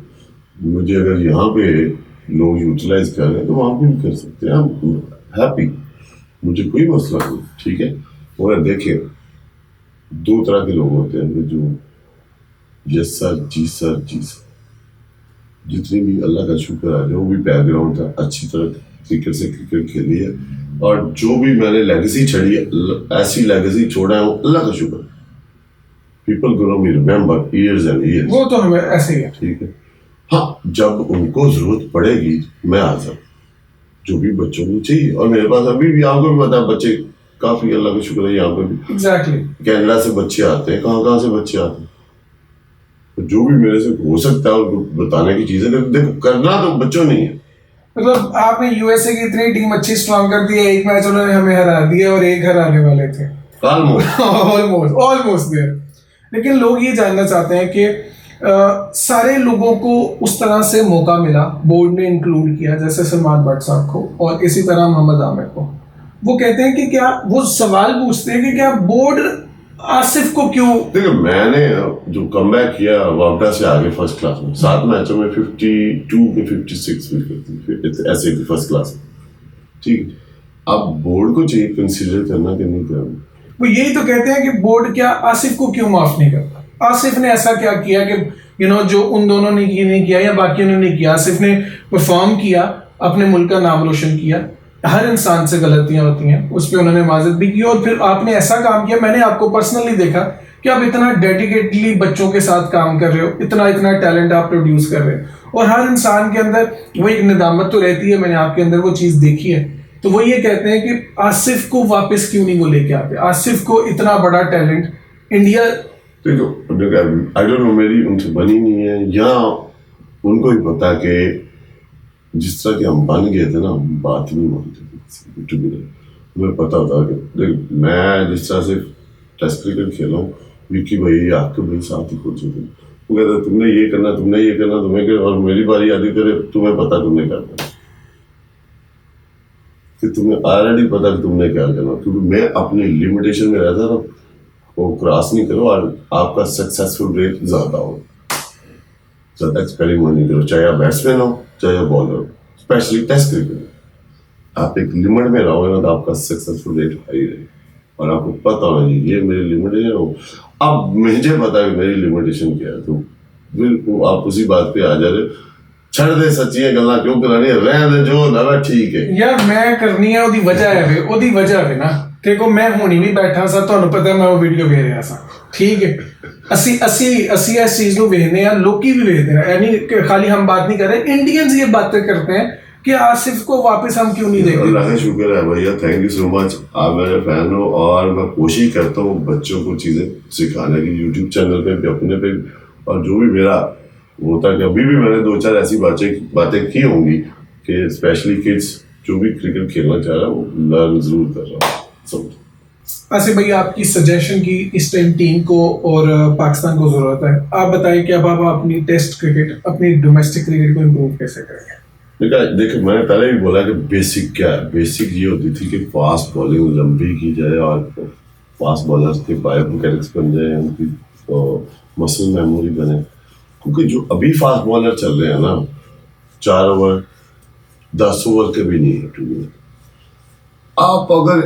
मुझे अगर यहाँ पे लोग यूटिलाइज कर रहे हैं तो वहाँ पे भी कर सकते हैं, हैप्पी, मुझे कोई मसला नहीं, ठीक है। और देखिए 2 तरह के लोग होते हैं, जो यस सर, जी सर, जी सर, जितनी भी अल्लाह का शुक्र है, जो भी बैकग्राउंड था अच्छी तरह क्रिकेट से क्रिकेट खेली है, और जो भी मैंने लेगेसी छोड़ी है, ऐसी लेगेसी छोड़ा है, अल्लाह का शुक्र, people gonna be remember years and years. वो तो हमें ऐसे ही है। ठीक है, हाँ, जब उनको जरूरत पड़ेगी मैं हाजिर, जो भी बच्चों को चाहिए। और मेरे पास अभी भी, आपको भी पता है, बच्चे काफी, अल्लाह का शुक्र है, यहाँ पे भी एग्जैक्टली कनाडा से बच्चे आते हैं, कहाँ से बच्चे आते हैं। तो जो भी मेरे से हो सकता है उनको बताने की चीजें, देखो करना तो बच्चों नहीं है। मतलब आपने यूएसए की इतनी टीम अच्छी स्ट्रॉन्ग कर दी है, एक मैच उन्होंने हमें हरा दिया और एक हराने वाले थे। Almost there. लेकिन लोग ये जानना चाहते हैं कि सारे लोगों को उस तरह से मौका मिला, बोर्ड ने इंक्लूड किया, जैसे सलमान भट्ट साहब को और इसी तरह मोहम्मद आमिर को। वो कहते हैं कि क्या, वो सवाल पूछते हैं कि क्या बोर्ड आसिफ को क्यों। देखो, मैंने जो कमबैक किया वापडा से आगे फर्स्ट क्लास में 7 मैचों में 52 के 56 विकेट, ऐसे फर्स्ट क्लास में, ठीक। अब बोर्ड को चाहिए कंसीडर करना कि नहीं करना। वो यही तो कहते हैं कि बोर्ड क्या आसिफ को क्यों माफ नहीं करता। आसिफ ने ऐसा क्या किया कि जो उन दोनों ने नहीं किया या बाकियों ने नहीं किया। आसिफ ने परफॉर्म किया, अपने मुल्क का नाम रोशन किया। हर इंसान से गलतियां होती हैं, उस पर उन्होंने माजरत भी की। और फिर आपने ऐसा काम किया, मैंने आपको पर्सनली देखा कि आप इतना डेडिकेटली बच्चों के साथ काम कर रहे हो, इतना टैलेंट आप प्रोड्यूस कर रहे हो। और हर इंसान के अंदर वो एक निदामत तो रहती है, मैंने आपके अंदर वो चीज़ देखी है। तो वो ये कहते हैं कि आसिफ को वापस क्यों नहीं वो लेके आते। आसिफ को इतना बड़ा टैलेंट इंडिया, देखो आई डोंट नो, मेरी उनसे बनी नहीं है, या उनको ही पता कि जिस तरह के हम बन गए थे ना, बात ही नहीं मानते। मुझे पता होता कि देख, मैं जिस तरह से टेस्ट क्रिकेट खेला हूँ, विक्की भाई आपके भाई साथ ही खोचे थे, वो कहता तुमने ये करना, तुमने ये करना, तुम्हें कर, और मेरी बारी आती करे, तुम्हें पता तुमने क्या करना, कि तुम्हें ऑलरेडी पता कि तुमने क्या करना, क्योंकि मैं अपनी लिमिटेशन में रहता था, वो क्रॉस नहीं करो और आपका सक्सेसफुल रेट ज्यादा हो। ज्यादा एक्सपेरिमेंट नहीं करो, चाहे आप बैट्समैन हो चाहे आप बॉलर हो, स्पेशली टेस्ट क्रिकेट। आप एक लिमिट में रहोगे ना तो आपका सक्सेसफुल रेट हाई रहेगा, और आपको पता होना चाहिए ये मेरी लिमिटेशन हो। अब मुझे पता है मेरी लिमिटेशन क्या है, तो बिल्कुल आप उसी बात पे आ जा रहे, छड़ दे सच्चियां गल्लां क्यों करानी, रहने दे जो ना, ठीक है यार मैं करनी है, ਉਹਦੀ वजह है ना। देखो मैं हुणी भी बैठा सा, ਤੁਹਾਨੂੰ पता मैं वो वीडियो ਵੇਖ ਰਿਹਾ ਸਾਂ, ठीक है। ਅਸੀਂ इस चीज ਨੂੰ ਵੇਖਦੇ ਆ, ਲੋਕੀ भी ਵੇਖਦੇ हैं, यानी कि खाली हम बात नहीं कर रहे, इंडियंस ये बातें करते हैं कि आसिफ को वापस हम क्यों नहीं देखते। अल्लाह का शुक्र है भैया, थैंक यू सो मच, आप मेरे फैन हो। और मैं कोशिश करता हूँ बच्चों को चीज़ें सिखाने की, यूट्यूब चैनल पे भी, अपने पे, और जो भी मेरा होता है कि अभी भी मैंने 2-4 ऐसी बातें की होंगी कि स्पेशली किड्स जो भी क्रिकेट खेलना चाह रहा है वो लर्न जरूर कर रहा हूँ सब। आसिफ भाई, आपकी सजेशन की इस टाइम टीम को और पाकिस्तान को जरूरत है, आप बताइए कि अब आप अपनी टेस्ट क्रिकेट, अपनी डोमेस्टिक क्रिकेट को इम्प्रूव कैसे करेंगे। देखिए मैंने पहले भी बोला कि बेसिक क्या है। बेसिक ये होती थी कि फास्ट बॉलिंग लंबी की जाए और फास्ट बॉलर्स के बायोमैकेनिक्स बन जाए, उनकी मसल मेमोरी बने। क्योंकि जो अभी फास्ट बॉलर चल रहे हैं ना, 4 ओवर 10 ओवर के भी नहीं है टूर्नामेंट। आप अगर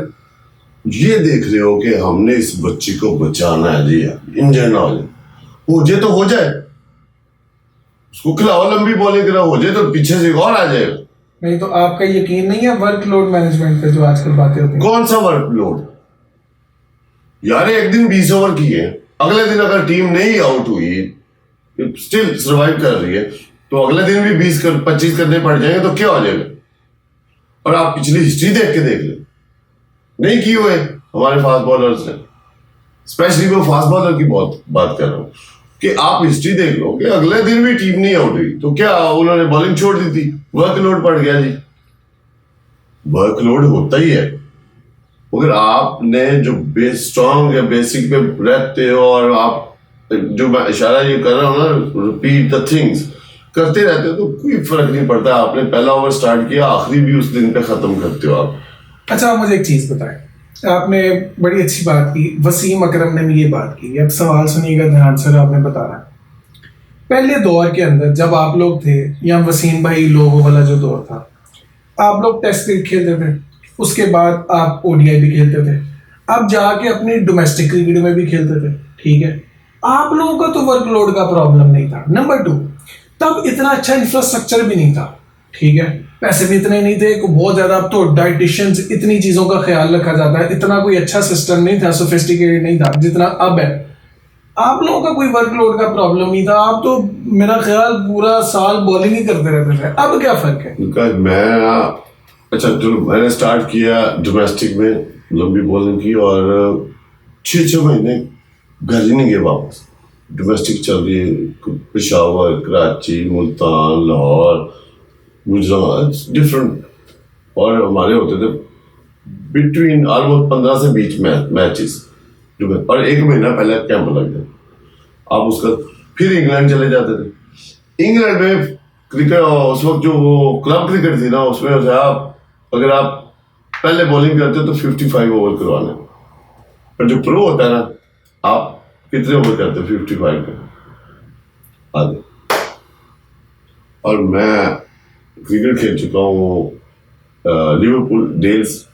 ये देख रहे हो कि हमने इस बच्ची को बचाना है जी, इंजन ना हो जाए तो हो जाए, उसको खिलाओ, लंबी बॉलिंग कराओ, हो जाए तो पीछे से और आ जाएगा। नहीं तो आपका यकीन नहीं है वर्कलोड मैनेजमेंट पे जो आजकल बातें होती हैं। कौन सा वर्कलोड यार, एक दिन 20 ओवर किए, अगले दिन अगर टीम नहीं आउट हुई, स्टिल सर्वाइव कर रही है, तो अगले दिन भी 20-25 करने पड़ जाएंगे तो क्या हो जाएगा। और आप पिछली हिस्ट्री देख के देख ले, नहीं किए हुए हमारे फास्ट बॉलर्स ने, स्पेशली मैं फास्ट बॉलर की बहुत बात कर रहा हूँ, कि आप हिस्ट्री देख लो कि अगले दिन भी टीम नहीं आउट हुई तो क्या उन्होंने बॉलिंग छोड़ दी थी, वर्कलोड पड़ गया जी। वर्कलोड होता ही है, मगर आपने जो स्ट्रॉन्ग या बेसिक पे रहते हो, और आप जो मैं इशारा ये कर रहा हूँ ना, रिपीट द थिंग्स करते रहते हो तो कोई फर्क नहीं पड़ता। आपने पहला ओवर स्टार्ट किया, आखिरी भी उस दिन पे खत्म करते हो आप। अच्छा, आप मुझे एक चीज बताएं, आपने बड़ी अच्छी बात की, वसीम अकरम ने भी ये बात की। अब सवाल सुनिएगा ध्यान से, आपने बताया पहले दौर के अंदर जब आप लोग थे, या वसीम भाई लोगों वाला जो दौर था, आप लोग टेस्ट क्रिकेट खेलते थे, उसके बाद आप ओडीआई भी खेलते थे, अब जाके अपनी डोमेस्टिक क्रिकेट में भी खेलते थे, ठीक है। आप लोगों का तो वर्कलोड का प्रॉब्लम नहीं था। नंबर 2, तब इतना अच्छा इंफ्रास्ट्रक्चर भी नहीं था, ठीक है, पैसे भी इतने नहीं थे, बहुत ज्यादा। अब तो डाइटिशियंस, इतनी चीजों का ख्याल रखा जाता है, इतना कोई अच्छा सिस्टम नहीं था, सोफिस्टिकेटेड नहीं था जितना अब है। आप लोगों का कोई वर्कलोड का प्रॉब्लम नहीं था, आप तो मेरा ख्याल पूरा साल बॉलिंग ही करते रहते थे, अब क्या फर्क है? बिकॉज मैं अच्छा चलो मैंने स्टार्ट किया डोमेस्टिक में लंबी बॉलिंग की और 6 महीने घर ही नहीं गए वापस। डोमेस्टिक चल रही है, पेशावर, कराची, मुल्तान, लाहौर, गुजरात, डिफरेंट, और हमारे होते थे बिटवीन ऑलमोस्ट 15 से 20 मैचेस, और 1 महीना पहले कैंप लग जाए। आप उसका फिर इंग्लैंड चले जाते थे। इंग्लैंड में क्रिकेट उस वक्त जो वो क्लब क्रिकेट थी ना, उसमें आप अगर आप पहले बॉलिंग करते हो तो 55 ओवर करवाने, पर जो प्रो होता है ना, आप कितने ओवर करते हो? 55 का आधे। और मैं क्रिकेट खेल चुका हूँ लिवरपूल, डेल्स,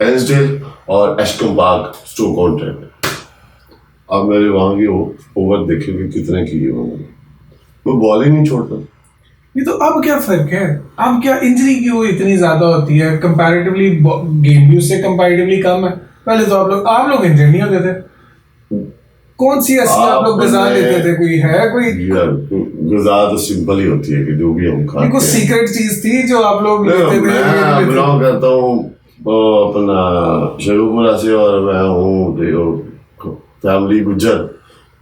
एंसडेल और एशकम पार्क, स्टोक ऑन ट्रेंट। अब मेरे वहां की ओवर देखेंगे कितने किए होंगे, वो बॉलिंग नहीं छोड़ता। ये तो अब क्या फर्क है? अब क्या इंजरी क्यों इतनी ज्यादा होती है? कंपैरेटिवली गेम भी उससे कंपैरेटिवली कम है। पहले तो आप लोग इंजरी नहीं होते थे। कौन सी ऐसी आप लोग गजा लेते थे? कोई है कोई यार गजा तो सिंपल ही होती है कि जो भी हम खाते हैं, कुछ सीक्रेट चीज थी जो आप लोग लेते थे? मैं बिलोंग करता हूँ अपना शेखुपुरा से, और मैं हूँ फैमिली गुज्जर।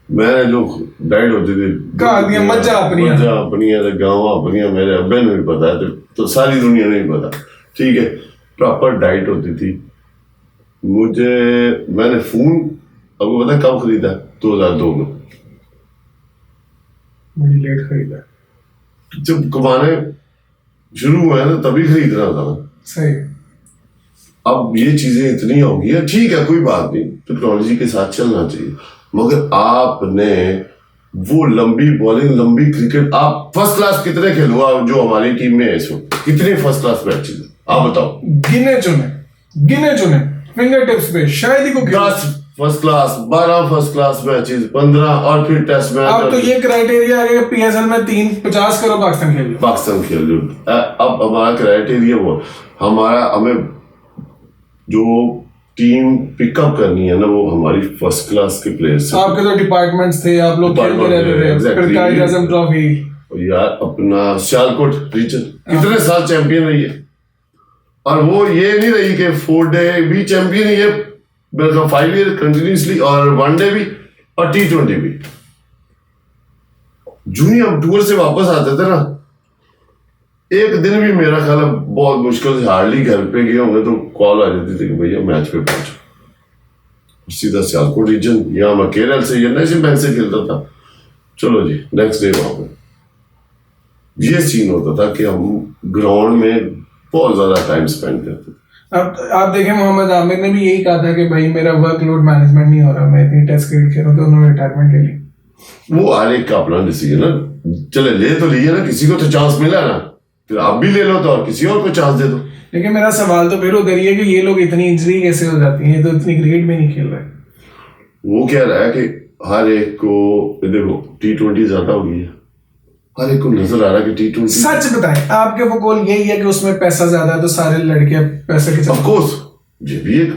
मैंने जो डाइट होती थी मज्जा अपनी है, गाँव अपनी है, मेरे अब्बे ने भी पता है, तो सारी दुनिया ने भी पता, ठीक है। प्रॉपर डाइट होती थी। मैंने फोन आपको पता है कब खरीदा? 2002 में। बड़ी लेट खरीदा। जब कमाने शुरू हुए ना तभी खरीदना था ना। सही। अब ये चीजें इतनी हो गई है, ठीक है कोई बात नहीं, टेक्नोलॉजी के साथ चलना चाहिए, मगर आपने वो लंबी बॉलिंग, लंबी क्रिकेट, आप फर्स्ट क्लास कितने खेलो? आप जो हमारी टीम में है इस वक्त, कितने फर्स्ट क्लास मैचेस आप बताओ? गिने चुने फिंगर टिप्स पे शायद ही को 10 first class, 12 first class matches, 15 और फिर टेस्ट मैच। अब तो ये क्राइटेरिया है कि पीएसएल में 50 करो पाकिस्तान खेल लो। अब हमारा क्राइटेरिया वो हमें जो टीम पिकअप करनी है ना, वो हमारी फर्स्ट क्लास के प्लेयर्स। आपके तो डिपार्टमेंट्स थे, आप लोग खेलते रहते थे। फिर कायद आज़म ट्रॉफी यार, अपना सियालकोट रीजन कितने साल चैंपियन रही है, और वो ये नहीं रही कि 4 डे भी चैंपियन ही है, बल्कि 5 ईयर कंटिन्यूसली, और 1 डे भी और T20 भी। जूनियर टूर से वापस आते थे ना, एक दिन भी मेरा ख्याल है बहुत मुश्किल से, हार्डली घर पे गए होंगे तो कॉल आ जाती थी कि भैया मैच पे पहुंचो। सीधा सियालकोट रीजन, या मैं केरल से या नेशनल बैंक से खेलता था, चलो जी नेक्स्ट डे वहां पे। ये सीन होता था कि हम ग्राउंड में बहुत ज्यादा टाइम स्पेंड करते थे। अब आप देखें, मोहम्मद आमिर ने भी यही कहा था कि भाई मेरा वर्कलोड मैनेजमेंट नहीं हो रहा, मैं इतनी टेस्ट क्रिकेट खेल रहा हूं, तो उन्होंने रिटायरमेंट ले ली। वो हर एक का अपना डिसीजन है, चले ले तो लिए ना, किसी को तो चांस मिला ना, फिर आप भी ले लो तो और किसी और को चांस दे दो। लेकिन मेरा सवाल तो फिर उधर ही है कि ये लोग इतनी इंजरी कैसे हो जाती है? ये तो इतनी क्रिकेट में नहीं खेल रहे। वो कह रहा है कि हर एक को, देखो T20 ज्यादा हो गई है, हर एक को नजर आ रहा है कि T20। सच बताएं, आपके वो गोल यही है कि उसमें पैसा ज्यादा है तो सारे लड़के पैसे के? ऑफ कोर्स, ये भी एक,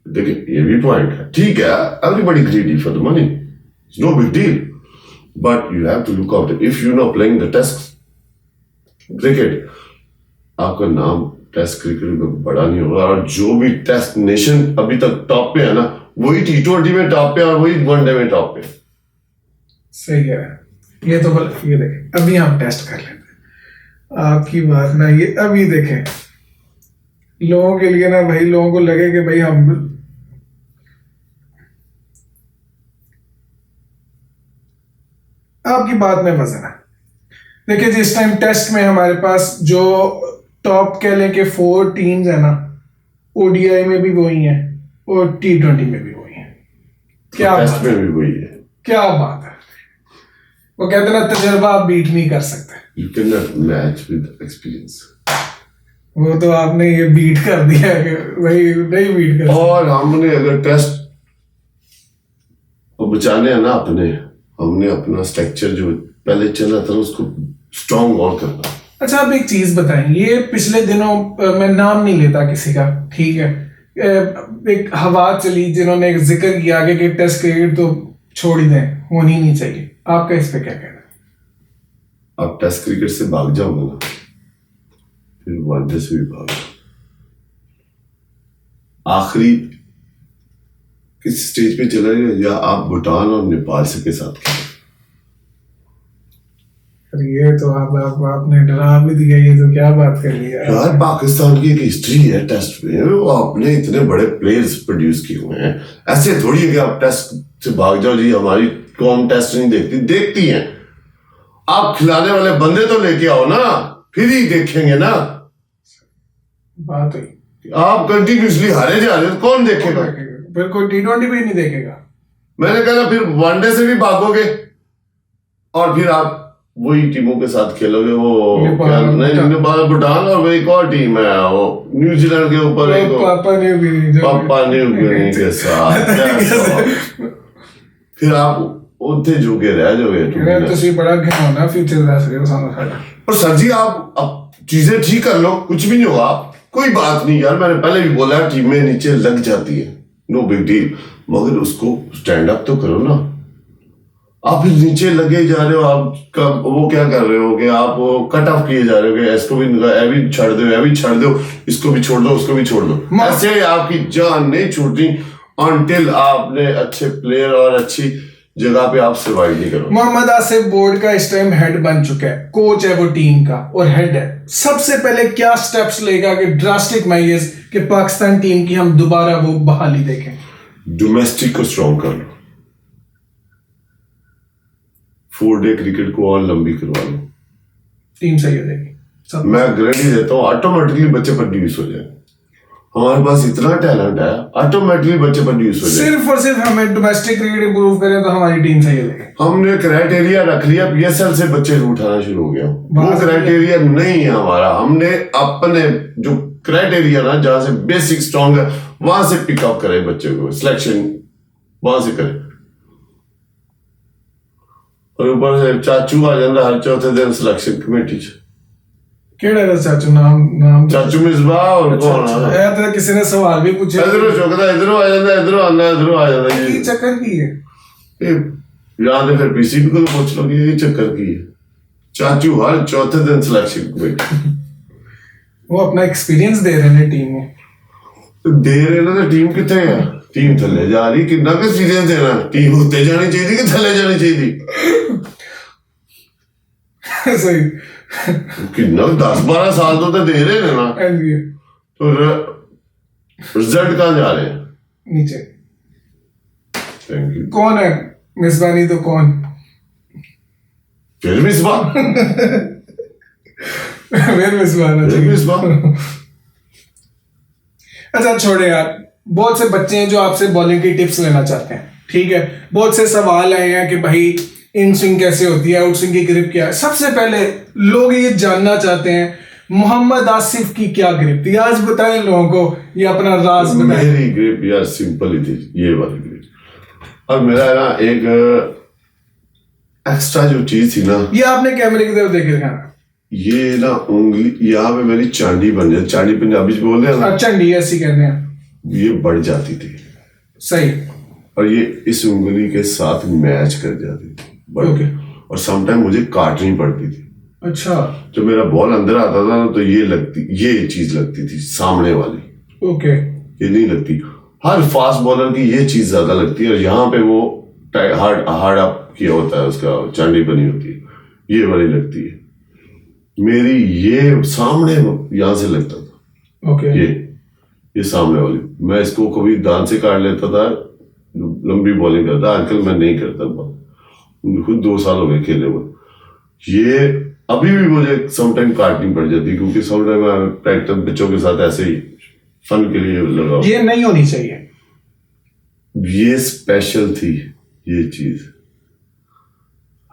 देखिए ये भी पॉइंट है, ठीक है, everybody greedy for the money, it's no big deal, but you have to look out. If you know playing the test cricket, आपका नाम टेस्ट क्रिकेट में बड़ा नहीं होगा, और जो भी टेस्ट नेशन अभी तक टॉप पे है ना, वही T20 में टॉप पे और वही 1 डे में टॉप पे। सही है। ये तो ये देखें, अभी हम टेस्ट कर लेते हैं आपकी बात ना, ये अभी देखें लोगों के लिए ना भाई, लोगों को लगे कि भाई हम आपकी बात में वजन है। देखिए जिस टाइम टेस्ट में हमारे पास जो टॉप कह लें कि 4 टीम्स है ना, ODI में भी वही है और T20 में भी वही है। क्या टेस्ट में भी वही है, क्या बात है। वो कहते हैं ना, तजर्बा आप बीट नहीं कर सकते, you can not match with experience. वो तो आपने ये बीट कर दिया कि वही नहीं बीट कर। और हमने अगर टेस्ट को बचाने हैं ना अपने, हमने अपना स्ट्रक्चर जो पहले चला था उसको स्ट्रॉन्ग और करना। अच्छा आप एक चीज बताएं, ये पिछले दिनों मैं नाम नहीं लेता किसी का, ठीक है, एक हवा चली जिन्होंने जिक्र किया कि टेस्ट क्रिकेट तो छोड़ ही दें, होनी नहीं चाहिए। आपका इस पे क्या कहना है? आप टेस्ट क्रिकेट से भाग जाओगे ना, फिर वनडे से भी भाग जाओ। आखिरी किस स्टेज पे चला गया, या आप भूटान और नेपाल से के साथ खेले। अरे ये तो आपने डरा भी दिया, ये तो क्या बात कर ली यार पाकिस्तान की एक हिस्ट्री है टेस्ट में, वो आपने इतने बड़े प्लेयर्स प्रोड्यूस किए हुए हैं। ऐसे थोड़ी है कि आप टेस्ट से भाग जाओ, जी हमारी कौम टेस्ट नहीं देखती, देखती हैं। आप खिलाने वाले बंदे तो लेके आओ ना, फिर ही देखेंगे ना। बात हुई, आप कंटिन्यूसली हारे जा रहे हो, कौन देखेगा? फिर कोई T20 भी नहीं देखेगा। मैंने कहा फिर वनडे से भी भागोगे और फिर आप वही टीमों के साथ खेलोगे। वो नेपाल, भूटान और वो एक और टीम है, वो न्यूजीलैंड के ऊपर एक पापा न्यू गिनी के साथ। फिर आप ਉੱਥੇ ਜੋਗੇ ਰਹਿ ਜਾਓਗੇ। ਤੁਸੀਂ बड़ा घिनौना फ्यूचर दस रहे हो सानू साडा। और सर जी आप चीजें ठीक कर लो, कुछ भी नहीं होगा, कोई बात नहीं यार। मैंने पहले भी बोला टीमें नीचे लग जाती है, नो बिग डील, मगर उसको स्टैंड अप तो करो ना। आप नीचे लगे जा रहे हो, आप वो क्या कर रहे हो कि आप कट ऑफ किए जा रहे हो कि इसको भी छोड़ दो, ये भी छोड़ दो, इसको भी छोड़ दो, उसको भी छोड़ दो। ऐसे आपकी जान नहीं छूटती अनटिल आपने अच्छे प्लेयर और अच्छी जगह पे आप सर्वाइव नहीं करो। मोहम्मद आसिफ बोर्ड का इस टाइम हेड बन चुका है, कोच है वो टीम का और हेड है। सबसे पहले क्या स्टेप्स लेगा कि ड्रास्टिक मेजर्स कि पाकिस्तान टीम की हम दोबारा वो बहाली देखें? डोमेस्टिक को स्ट्रॉन्ग कर लो, 4 डे क्रिकेट को और लंबी करवा लो, टीम सही हो जाएगी। मैं गारंटी देता हूँ ऑटोमेटिकली बच्चे प्रोड्यूस हो जाए। हमारे पास इतना टैलेंट है, ऑटोमेटिकली बच्चे प्रोड्यूस हो जाए। सिर्फ और सिर्फ हमें डोमेस्टिक क्रिकेट इंप्रूव करें तो हमारी टीम सही हो जाएगी। हमने क्राइटेरिया रख लिया, PSL से बच्चे उठाना शुरू हो गया। वो क्राइटेरिया नहीं है हमारा, हमने अपने जो क्राइटेरिया ना जहां से बेसिक स्ट्रॉन्ग है वहां से पिकअप करें बच्चे को, सिलेक्शन वहां से करें। और ऊपर से चाचू आ जाता हर चौथे दिन सिलेक्शन कमेटी च। केड़ा है चाचू? नाम चाचू मिसबा और कौन है? ए तो किसी ने सवाल भी पूछा, इधरों चुकदा, इधरों आ जाता, इधरों आंदा, इधरों आ जाता। ये चक्कर की है या तो फिर PCB को पूछ लो कि ये चक्कर की है। चाचू हर चौथे दिन सिलेक्शन कमेटी। वो अपना एक्सपीरियंस दे रहे हैं टीम में, दे रहे ना, तो टीम कितने है? टीम थले जा रही, कितना का एक्सपीरियंस देना? टीम उत्ते जानी चाहिए कि थले जानी चाहिए? सही कितना 10-12 साल तो दे रहे हैं ना, तो रिजल्ट कहाँ जा रहे हैं? नीचे। Thank you. कौन है मिसबानी? तो कौन फिर मिसबा अच्छा छोड़े यार, बहुत से बच्चे हैं जो आपसे बॉलिंग की टिप्स लेना चाहते हैं, ठीक है? बहुत से सवाल आए हैं कि भाई इन स्विंग कैसे होती है, आउट स्विंग की ग्रिप क्या है। सबसे पहले लोग ये जानना चाहते हैं मोहम्मद आसिफ की क्या ग्रिप थी। आज बताएं लोगों को, ये अपना राज बताएं। मेरी ग्रिप यार सिंपल ही थी, ये वाली ग्रिप। और मेरा ना एक एक्स्ट्रा जो चीज थी ना, ये आपने कैमरे की तरफ देख रखा, ये ना उंगली यहाँ पे मेरी चांदी बन जाती, चांदी पंजाबी में बोलते हैं ना, चंडी ऐसी कहते हैं, ये बढ़ जाती थी। सही। और ये इस उंगली के साथ मैच कर जाती थी, और समटाइम मुझे काटनी पड़ती थी। अच्छा। जब मेरा बॉल अंदर आता था ना, तो ये चीज लगती थी सामने वाली। ओके। ये नहीं लगती, हर फास्ट बॉलर की ये चीज ज्यादा लगती है, और यहाँ पे वो हार्ड अप किया होता है, उसका चांदी बनी होती है, ये वाली लगती है। मेरी ये सामने यहाँ से लगता था। ओके। ये सामने वाली, मैं इसको कभी दांत से काट लेता था, लंबी बॉलिंग करता। आजकल मैं नहीं करता, खुद 2 साल हो गए खेले हुए। ये अभी भी मुझे समटाइम काटनी पड़ जाती, क्योंकि समटाइम मैं प्रैक्टिस बच्चों के साथ ऐसे ही फन के लिए लगा। ये नहीं होनी चाहिए, ये स्पेशल थी ये चीज,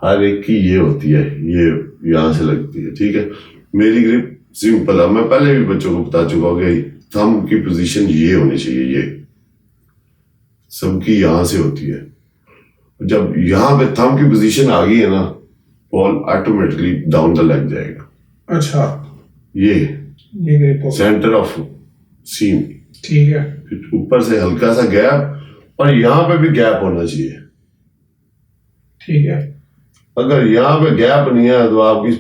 हर एक की ये होती है, ये यहां से लगती है, ठीक है? मेरी ग्रिप सिंपल है, मैं पहले भी बच्चों को बता चुका हूँ कि थंब की पोजीशन ये होनी चाहिए, ये सबकी यहां से होती है। जब यहां पे थंब की पोजीशन आ गई है ना, ball automatically down the leg जाएगा। अच्छा। ये ग्रिप सेंटर ऑफ सीम, ठीक है? फिर ऊपर से हल्का सा गैप, और यहाँ पे भी गैप होना चाहिए, ठीक है। अगर यहाँ पे गैप नहीं है तो आपकी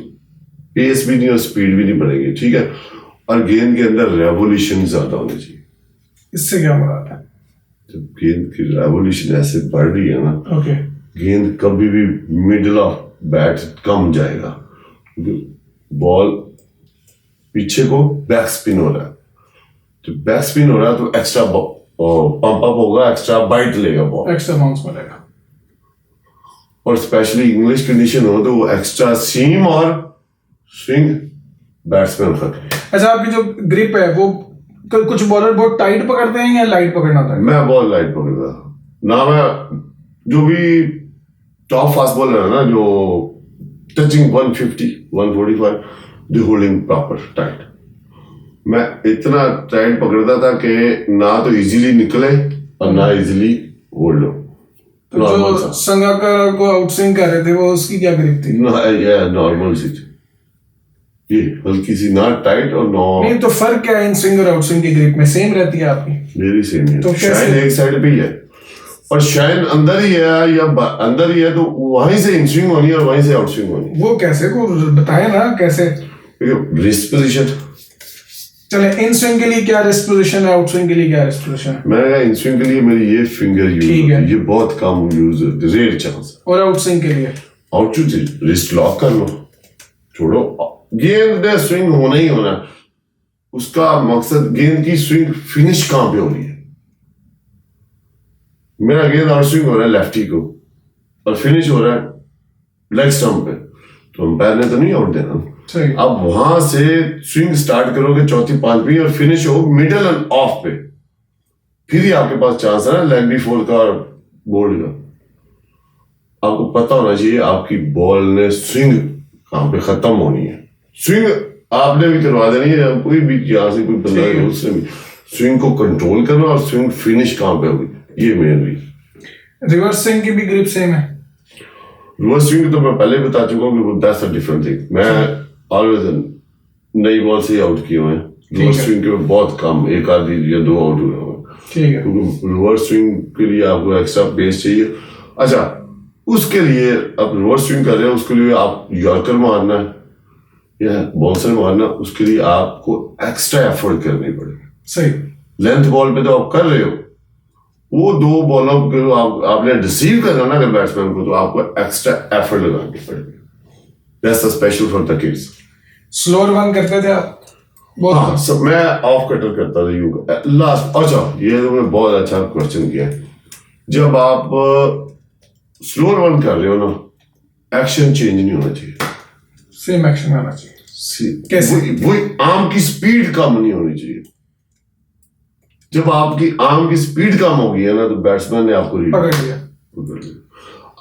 पेस भी नहीं और स्पीड भी नहीं बढ़ेगी, ठीक है। और गेंद के अंदर रेवोल्यूशन ज्यादा होनी चाहिए। इससे क्या मुराद है? जब गेंद की रेवोल्यूशन ऐसे बढ़ रही है ना, ओके, गेंद कभी भी मिडल ऑफ बैट कम जाएगा, क्योंकि बॉल पीछे को बैक स्पिन हो रहा है। तो बैक स्पिन हो रहा है तो एक्स्ट्रा पंप अप होगा, एक्स्ट्रा बाइट लेगा बॉल, एक्स्ट्रा बाउंस मिलेगा। और स्पेशली इंग्लिश कंडीशन हो तो वो एक्स्ट्रा सीम और स्विंग बैट्समैन खत्म। अच्छा, आपकी जो ग्रिप है वो कुछ बॉलर बहुत टाइट पकड़ते हैं या लाइट पकड़ना होता है? मैं बॉल लाइट पकड़ता ना। मैं जो भी टॉप फास्ट बॉलर है ना, जो टचिंग 150 145, जो होल्डिंग प्रॉपर टाइट, मैं इतना टाइट पकड़ता था कि ना तो इजीली निकले और ना इजीली होल्ड हो। तो जो संगाकर को आउटस्विंग कर रहे थे वो उसकी क्या ग्रिप थी? नॉर्मल सी, ये हल्की सी, ना टाइट और नहीं, तो फर्क क्या है इन स्विंग और आउटस्विंग की ग्रिप में? सेम रहती है आपकी? मेरी सेम है। तो शायद एक साइड पे ही है, और शायद अंदर ही है या अंदर ही है, तो वहीं से इन स्विंग होनी है और वहीं से आउट स्विंग होनी है। वो कैसे को बताए ना, कैसे? Wrist position. चले, इन स्विंग के लिए क्या रिस्ट पोजीशन है, आउट स्विंग के लिए क्या रिस्ट पोजीशन है? मैंने कहा इन स्विंग के लिए मेरी ये फिंगर यूज होती है, ये बहुत कम यूज होती है, रेयर चांस। और आउट स्विंग के लिए आउट स्विंग रिस्ट लॉक कर लो, छोड़ो, गेंद में स्विंग होना ही होना। उसका मकसद गेंद की स्विंग फिनिश कहां पे हो रही है। मेरा गेंद आउट स्विंग हो रहा है लेफ्टी को और फिनिश हो रहा है लेग स्टंप पे, तो अंपायर ने तो नहीं आउट देना। सही। अब वहां से स्विंग स्टार्ट करोगे चौथी पांचवी और फिनिश हो मिडल एंड ऑफ पे, फिर ही आपके पास चांस है ना लेग बी फोर का और बोल्ड का। आपको पता होना चाहिए आपकी बॉल ने स्विंग कहां पे खत्म होनी है। स्विंग आपने भी करवा देनी है, कोई भी यहां से कोई बंदा है उससे भी स्विंग को कंट्रोल करना और स्विंग फिनिश कहां पे होगी, ये मेन भी। रिवर्स स्विंग की भी ग्रिप सेम है? रिवर्स स्विंग तो मैं पहले बता चुका हूँ कि दैट्स अ डिफरेंट थिंग। मैं ऑलवेज नई बॉल से आउट किए हुए हैं। रिवर्स स्विंग के बहुत कम, एक आधी या दो आउट हुए हैं। ठीक है। क्योंकि रिवर्स स्विंग के लिए आपको एक्स्ट्रा पेस चाहिए। अच्छा, उसके लिए आप रिवर्स स्विंग कर रहे हैं, उसके लिए आप यॉर्कर मारना है या बाउंसर मारना, उसके लिए आपको एक्स्ट्रा एफर्ट करनी पड़ेगी। सही। लेंथ बॉल पे तो आप कर रहे हो, वो दो बॉलों को आपने रिसीव करना ना अगर बैट्समैन को, तो आपको एक्स्ट्रा एफर्ट लगानी पड़ेगी। That's special for the kids. Slower one करते थे आप? हाँ, सब मैं ऑफ कटर करता था यूं लास्ट। अच्छा, ये तुमने बहुत अच्छा क्वेश्चन किया। जब आप स्लोअर वन कर रहे हो ना, एक्शन चेंज नहीं होना चाहिए, सेम एक्शन आना चाहिए। कैसे? वही आर्म की स्पीड कम नहीं होनी चाहिए। जब आपकी आर्म की स्पीड कम हो गई है ना, तो बैट्समैन ने आपको पकड़ लिया।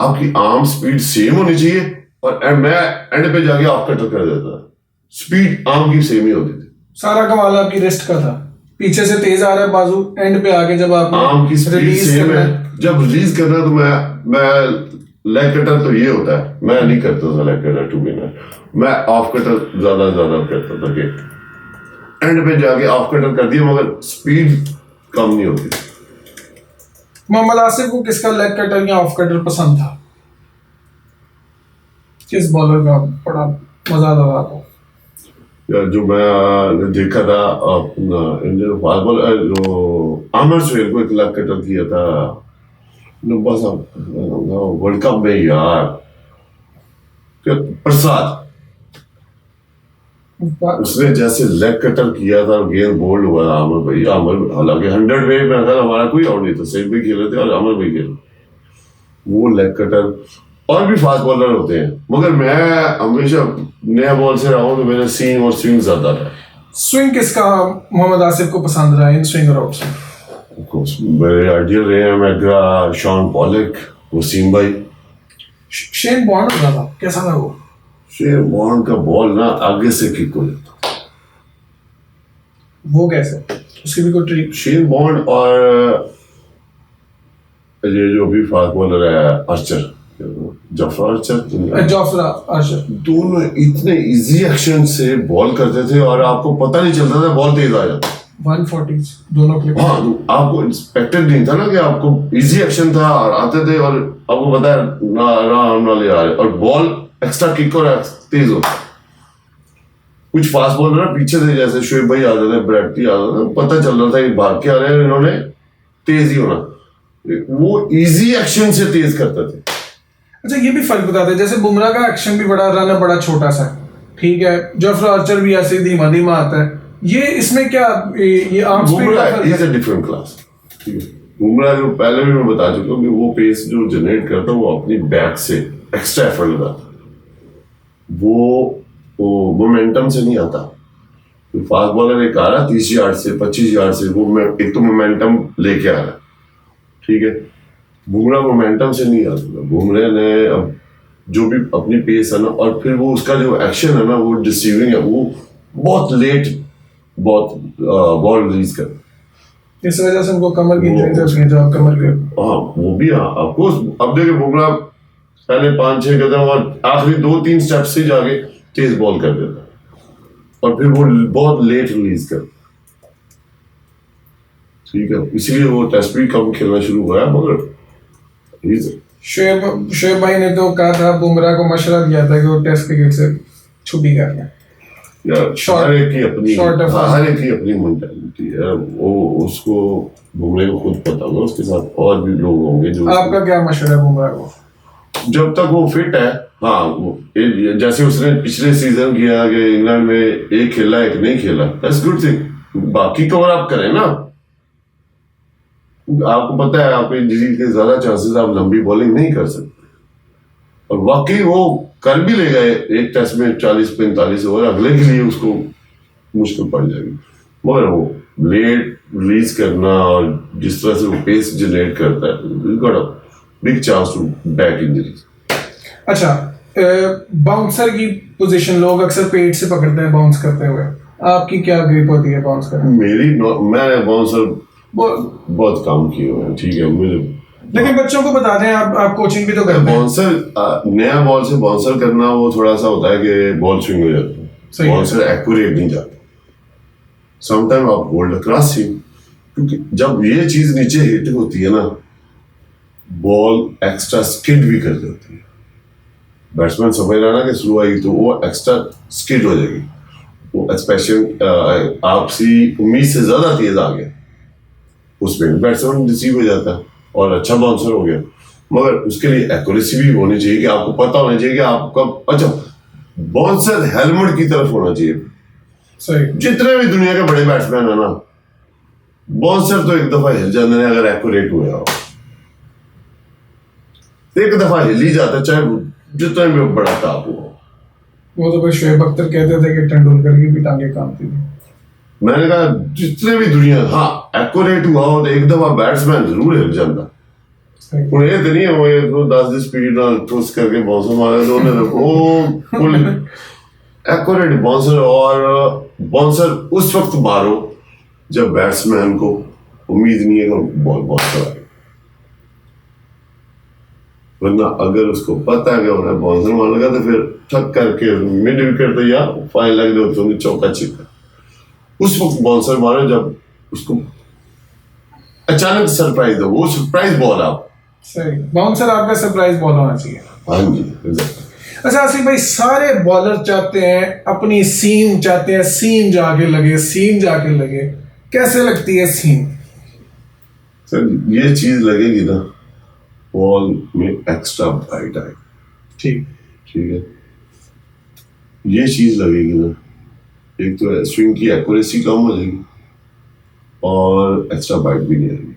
आपकी आर्म स्पीड सेम होनी चाहिए, और मैं एंड पे जाके ऑफ कटर कर देता, स्पीड आर्म की सेम ही होती थी। सारा कमाल आपकी रिस्ट का था। पीछे से तेज आ रहा है बाजू, एंड पे आके जब आप आर्म की स्पीड सेम है। जब रिलीज करना तो मैं लेग कटर तो ये होता है, मैं नहीं करता था लेग कटर टू विनर। मैं ऑफ कटर ज्यादा करता था कि एंड पे जाके ऑफ कटर कर दिया, मगर स्पीड कम नहीं होती। मोहम्मद आसिफ को किसका लेग कटर या ऑफ कटर पसंद था? किस बॉलर का बड़ा मजा लगा था? यार, जो मैं देखा था अपना इंडियन फास्ट बॉलर, जो आमिर सुहेल को एक लेग कटर किया था बस वर्ल्ड कप में यार, प्रसाद, उसने जैसे लेग कटर किया था, गेंद बोल्ड हुआ आमिर भाई। आमिर हालांकि 100 पे मैं था, हमारा कोई आउट नहीं था, सही भी खेल रहे थे और आमिर भाई खेल, वो लेग कटर। और भी फास्ट बॉलर होते हैं, मगर मैं हमेशा नया बॉल से रहा हूँ, तो मेरा सीम और स्विंग ज्यादा रहा। स्विंग किसका मोहम्मद आसिफ को पसंद रहा है, इन स्विंग और आउट स्विंग? मेरे आइडियल रहे हैं मैग्रा, शॉन पॉलिक, वसीम भाई। शेन बॉन्ड होता था, कैसा था वो? शेन बॉन्ड का बॉल ना आगे से किक हो जाता। वो कैसे? उसकी भी कोई ट्रिक? शेन बॉन्ड और ये जो भी फास्ट बॉलर है आर्चर, जोफ्रा आर्चर, दोनों इतने इजी एक्शन से बॉल करते थे और आपको पता नहीं चलता था बॉल तेज आ जाता। 140 दोनों क्लिप। हाँ, तो आपको एक्सपेक्टेड नहीं था ना कि आपको इजी एक्शन था और आते थे और आपको पता है ना आराम नाल आ रहे और बॉल एक्स्ट्रा किक और तेज होता। कुछ फास्ट बॉलर ना पीछे थे, जैसे शोएब भाई आ जाते, ब्रैडली आ जाते, पता चल रहा था ये भाग के आ रहे हैं, इन्होंने तेज ही होना। वो इजी एक्शन से तेज करते थे। अच्छा, ये भी फर्क बताते हैं, जैसे बुमराह का एक्शन भी बड़ा, रन बड़ा छोटा सा, ठीक है, जफर आर्चर भी ऐसे धीमा धीमा आता है, ये इसमें क्या ये आर्म स्पीड का फर्क इज अ डिफरेंट क्लास। ठीक है, बुमराह जो पहले भी मैं बता चुका हूँ कि वो पेस जो जनरेट करता है वो अपनी बैक से एक्स्ट्रा एफर्ट लगाता है, वो मोमेंटम से नहीं आता। तो फास्ट बॉलर एक आ रहा 30 यार्ड से 25 यार्ड से, वो एक तो मोमेंटम लेके आ रहा है, ठीक है। बुमराह मोमेंटम से नहीं आता। बुमराह ने अब जो भी अपनी पेस है ना, और फिर वो उसका जो एक्शन है ना वो डिसीविंग है, वो बहुत लेट बहुत बॉल रिलीज कर, इस वजह से उनको कमर की इंजरी होती है, जो कमर के। हाँ वो भी, हाँ ऑफकोर्स। अब देखिए बुमराह पहले 5-6 कदम और आखिरी 2-3 स्टेप से जाके तेज बॉल कर देता और फिर वो बहुत लेट रिलीज कर, ठीक है, इसीलिए वो टेस्ट भी कम खेलना शुरू हुआ। मगर शोएब भाई ने तो कहा था, बुमराह को मशवरा दिया था कि वो टेस्ट क्रिकेट से छुट्टी कर लें। हर एक की अपनी मेंटालिटी है, वो उसको बुमराह को खुद पता होगा, उसके साथ और भी लोग होंगे जो। आपका क्या मशवरा है बुमराह को? जब तक वो फिट है, हाँ वो जैसे उसने पिछले सीजन किया कि इंग्लैंड में एक खेला एक नहीं खेला, दैट्स गुड थिंग, बाकी कवर अप करें ना। आपको पता है आप इंजरी के ज्यादा चांसेस, आप लंबी बॉलिंग नहीं कर सकते, और वाकई वो कर भी ले गए एक टेस्ट में 40-45 ओवर, अगले के लिए उसको मुश्किल पड़ जाएगी। मगर वो लेट रिलीज करना और जिस तरह से वो पेस जनरेट करता है, got a big chance to back injury. अच्छा, बाउंसर की पोजीशन लोग अक्सर पेट से पकड़ते हैं बाउंस करते हुए, आपकी क्या ग्रिप होती है बाउंस करने? मैं बाउंसर बहुत कम किए हुए हैं, ठीक है, मुझे। लेकिन बच्चों को बता दें, आप कोचिंग भी तो करते हैं। बाउंसर नया बॉल से बाउंसर करना वो थोड़ा सा होता है कि बॉल स्विंग हो जाता है, बाउंसर एक्यूरेट नहीं जाता। समटाइम आप होल्ड क्रॉस सीम, क्योंकि जब ये चीज नीचे हिट होती है ना, बॉल एक्स्ट्रा स्किड भी कर जाती है। बैट्समैन समझ रहा ना कि स्लो आएगी तो वो एक्स्ट्रा स्किड हो जाएगी, वो एक्सपेक्टेशन आपसी उम्मीद से ज्यादा तेज आ गया, उसमें बैट्समैन रिसीव हो जाता है और अच्छा बाउंसर हो गया। मगर उसके लिए एक्यूरेसी भी होनी चाहिए कि आपको पता होना चाहिए कि आपका अच्छा बाउंसर हेलमेट की तरफ होना चाहिए। सही। जितने भी दुनिया के बड़े बैट्समैन है ना, बाउंसर तो एक दफा हिल जाते हैं अगर एक्यूरेट हुआ हो, एक दफा हिल ही जाता है, चाहे जितना भी बड़ा टाप हो। वो तो कोई शोएब अख्तर कहते थे कि तेंदुलकर की भी टांगे कांपती थी। मैंने कहा जितने भी दुनिया, हाँ एक्यूरेट हुआ हो तो एक दफा बैट्समैन जरूर हिल जाता। ਹੁਣ ਇਹ ਤੇ ਨਹੀਂ ਹੋਏ 10 ਦੀ स्पीड ਨਾਲ टॉस करके बाउंसर मारे तो उन्होंने वो फुल एक्यूरेट बाउंसर, और बाउंसर उस वक्त मारो जब बैट्समैन को उम्मीद नहीं है कि बॉल बाउंसर आए, वरना अगर उसको पता है कि उन्हें बाउंसर मार लगा तो फिर ठक करके मिड विकेट तो या फाइन लग दो तो चौका छिक्का। उस वक्त बाउंसर मारो जब उसको अचानक सरप्राइज हो, वो सरप्राइज बॉल आप। सही, बाउंसर आपका सरप्राइज बॉल होना चाहिए। हाँ जी। अच्छा आसिफ भाई, सारे बॉलर चाहते हैं अपनी सीम, चाहते हैं सीम जाके लगे, सीम जाके लगे, कैसे लगती है सीम? सर ये चीज लगेगी ना बॉल में एक्स्ट्रा बाइट आए, ठीक है, ये चीज लगेगी ना, एक तो स्विंग की एक्यूरेसी कम हो जाएगी और एक्स्ट्रा बाइट भी नहीं आएगी।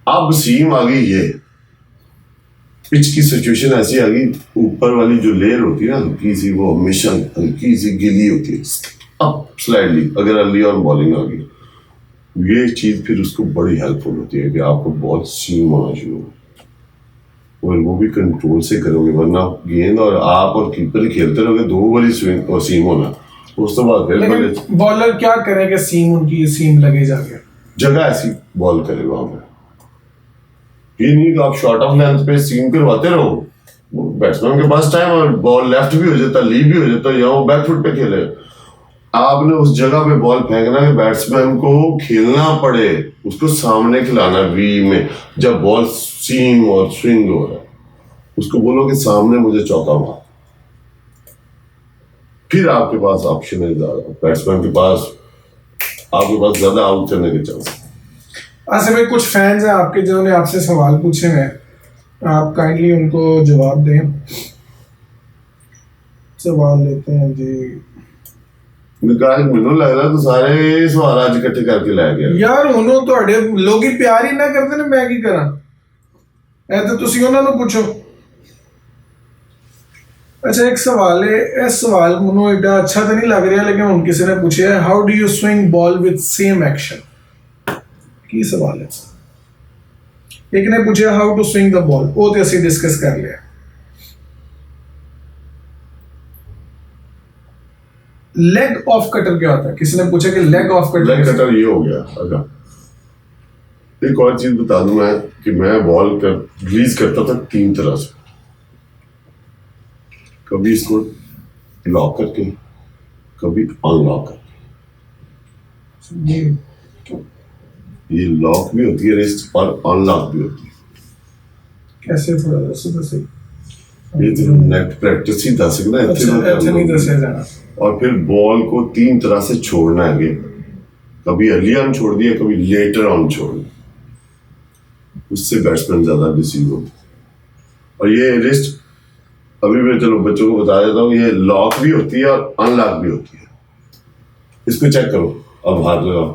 अब सीम आ गई, ये पिच की सिचुएशन ऐसी आ गई, ऊपर वाली जो लेयर होती है ना हल्की सी, वो हमेशा हल्की सी गीली होती है, अब स्लाइडली अगर अर्ली ऑन बॉलिंग आ गई, ये चीज फिर उसको बड़ी हेल्पफुल होती है कि आपको बहुत सीम आना शुरू हो, और वो भी कंट्रोल से करोगे, वरना गेंद और आप और कीपर खेलते रहोगे, 2 बारी स्विंग और सीम होना, उस तो बाद फिर बॉलर क्या करेगा, सीम उनकी सीम लगे जाके जगह ऐसी बॉल करे वहां पे, ये नहीं कि आप शॉर्ट ऑफ लेंथ पे सीम करवाते रहो, बैट्समैन के पास टाइम और बॉल लेफ्ट भी हो जाता, लीव भी हो जाता, या वो बैक फुट पे खेले, आपने उस जगह पे बॉल फेंकना है, बैट्समैन को खेलना पड़े, उसको सामने खिलाना वी में, जब बॉल सीम और स्विंग हो रहा है उसको बोलो कि सामने मुझे चौका मार, फिर आपके पास ऑप्शन है ज्यादा, बैट्समैन के पास आपके पास ज्यादा आउट करने के चांस। ऐसे में कुछ फैंस हैं आपके जिन्होंने आपसे सवाल पूछे हैं, आप काइंडली उनको जवाब दें। सवाल लेते हैं जी। विकास मैनू लगता तो सारे सवाल आज इकट्ठे करके लै गया यार उन्होंने ਤੁਹਾਡੇ ਲੋਕ ਹੀ ਪਿਆਰ ਹੀ ਨਾ ਕਰਦੇ ਨੇ, ਮੈਂ ਕੀ ਕਰਾਂ, ਇਹ ਤਾਂ ਤੁਸੀਂ ਉਹਨਾਂ ਨੂੰ ਪੁੱਛੋ। अच्छा एक सवाल है, इस सवाल ਮੈਨੂੰ एडा अच्छा तो नहीं लग रहा, लेकिन ਹੁਣ ਕਿਸੇ ਨੇ ਪੁੱਛਿਆ है how do you swing ball with same action, ਕੀ सवाल है। एक ने पूछा how to swing the ball, वो तो ਅਸੀਂ डिस्कस कर लिया। लेग ऑफ कटर क्या होता है, किसी ने पूछा कि leg off cutter. Leg cutter ये हो गया। अच्छा एक और चीज बता दूं मैं कि मैं बॉल कर रिलीज करता था 3 तरह से, कभी इसको लॉक करके, कभी अनलॉक करके। ये लॉक भी होती है रिस्ट और अनलॉक भी होती है। कैसे, थोड़ा सुबह से ये तो नेट प्रैक्टिस ही दस सकना, अच्छा नहीं दसिया जाना। और फिर बॉल को 3 तरह से छोड़ना है, कभी अर्ली ऑन छोड़ दिया, कभी लेटर ऑन छोड़ दिया, उससे बैट्समैन ज्यादा डिसीव होता है। और ये रिस्ट अभी मैं चलो बच्चों को बता देता हूँ, ये लॉक भी होती है और अनलॉक भी होती है। इसको चेक करो, अब हाथ लगाओ,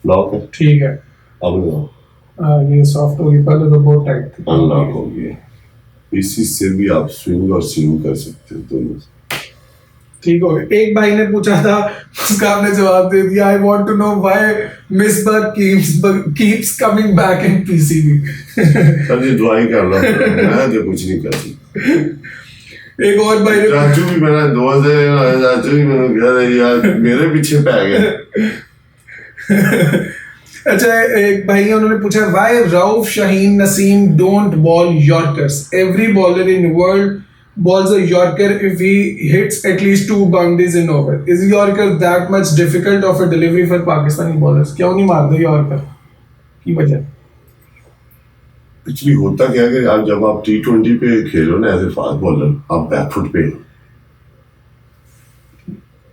लॉक है, ठीक है, अब लगाओ, ये सॉफ्ट होगी, पहले तो बहुत टाइट थी, अनलॉक हो गई। इसी से भी आप स्विंग और सीम कर सकते हो दोनों। ठीक हो गया। एक भाई ने पूछा था, उसका आपने जवाब दे दिया। I want to know why Misbah keeps coming back in PCB. Sir ji दुआई कर लो, मैं तो कुछ नहीं करती। एक और भाई ने, चाचू भी मेरा दोस्त है, चाचू भी मैंने कह रहा यार मेरे पीछे पै गया। अच्छा एक भाई ने, उन्होंने पूछा why Rauf Shaheen Naseem don't ball yorkers, every bowler in world balls a Yorker if he hits at least 2 boundaries in over. Is Yorker that much difficult of a delivery for Pakistani bowlers? क्यों नहीं मारते Yorker की वजह? Actually होता क्या है कि आप जब आप T20 पे खेलो ना एज ए फास्ट बॉलर, आप बैकफुट पे,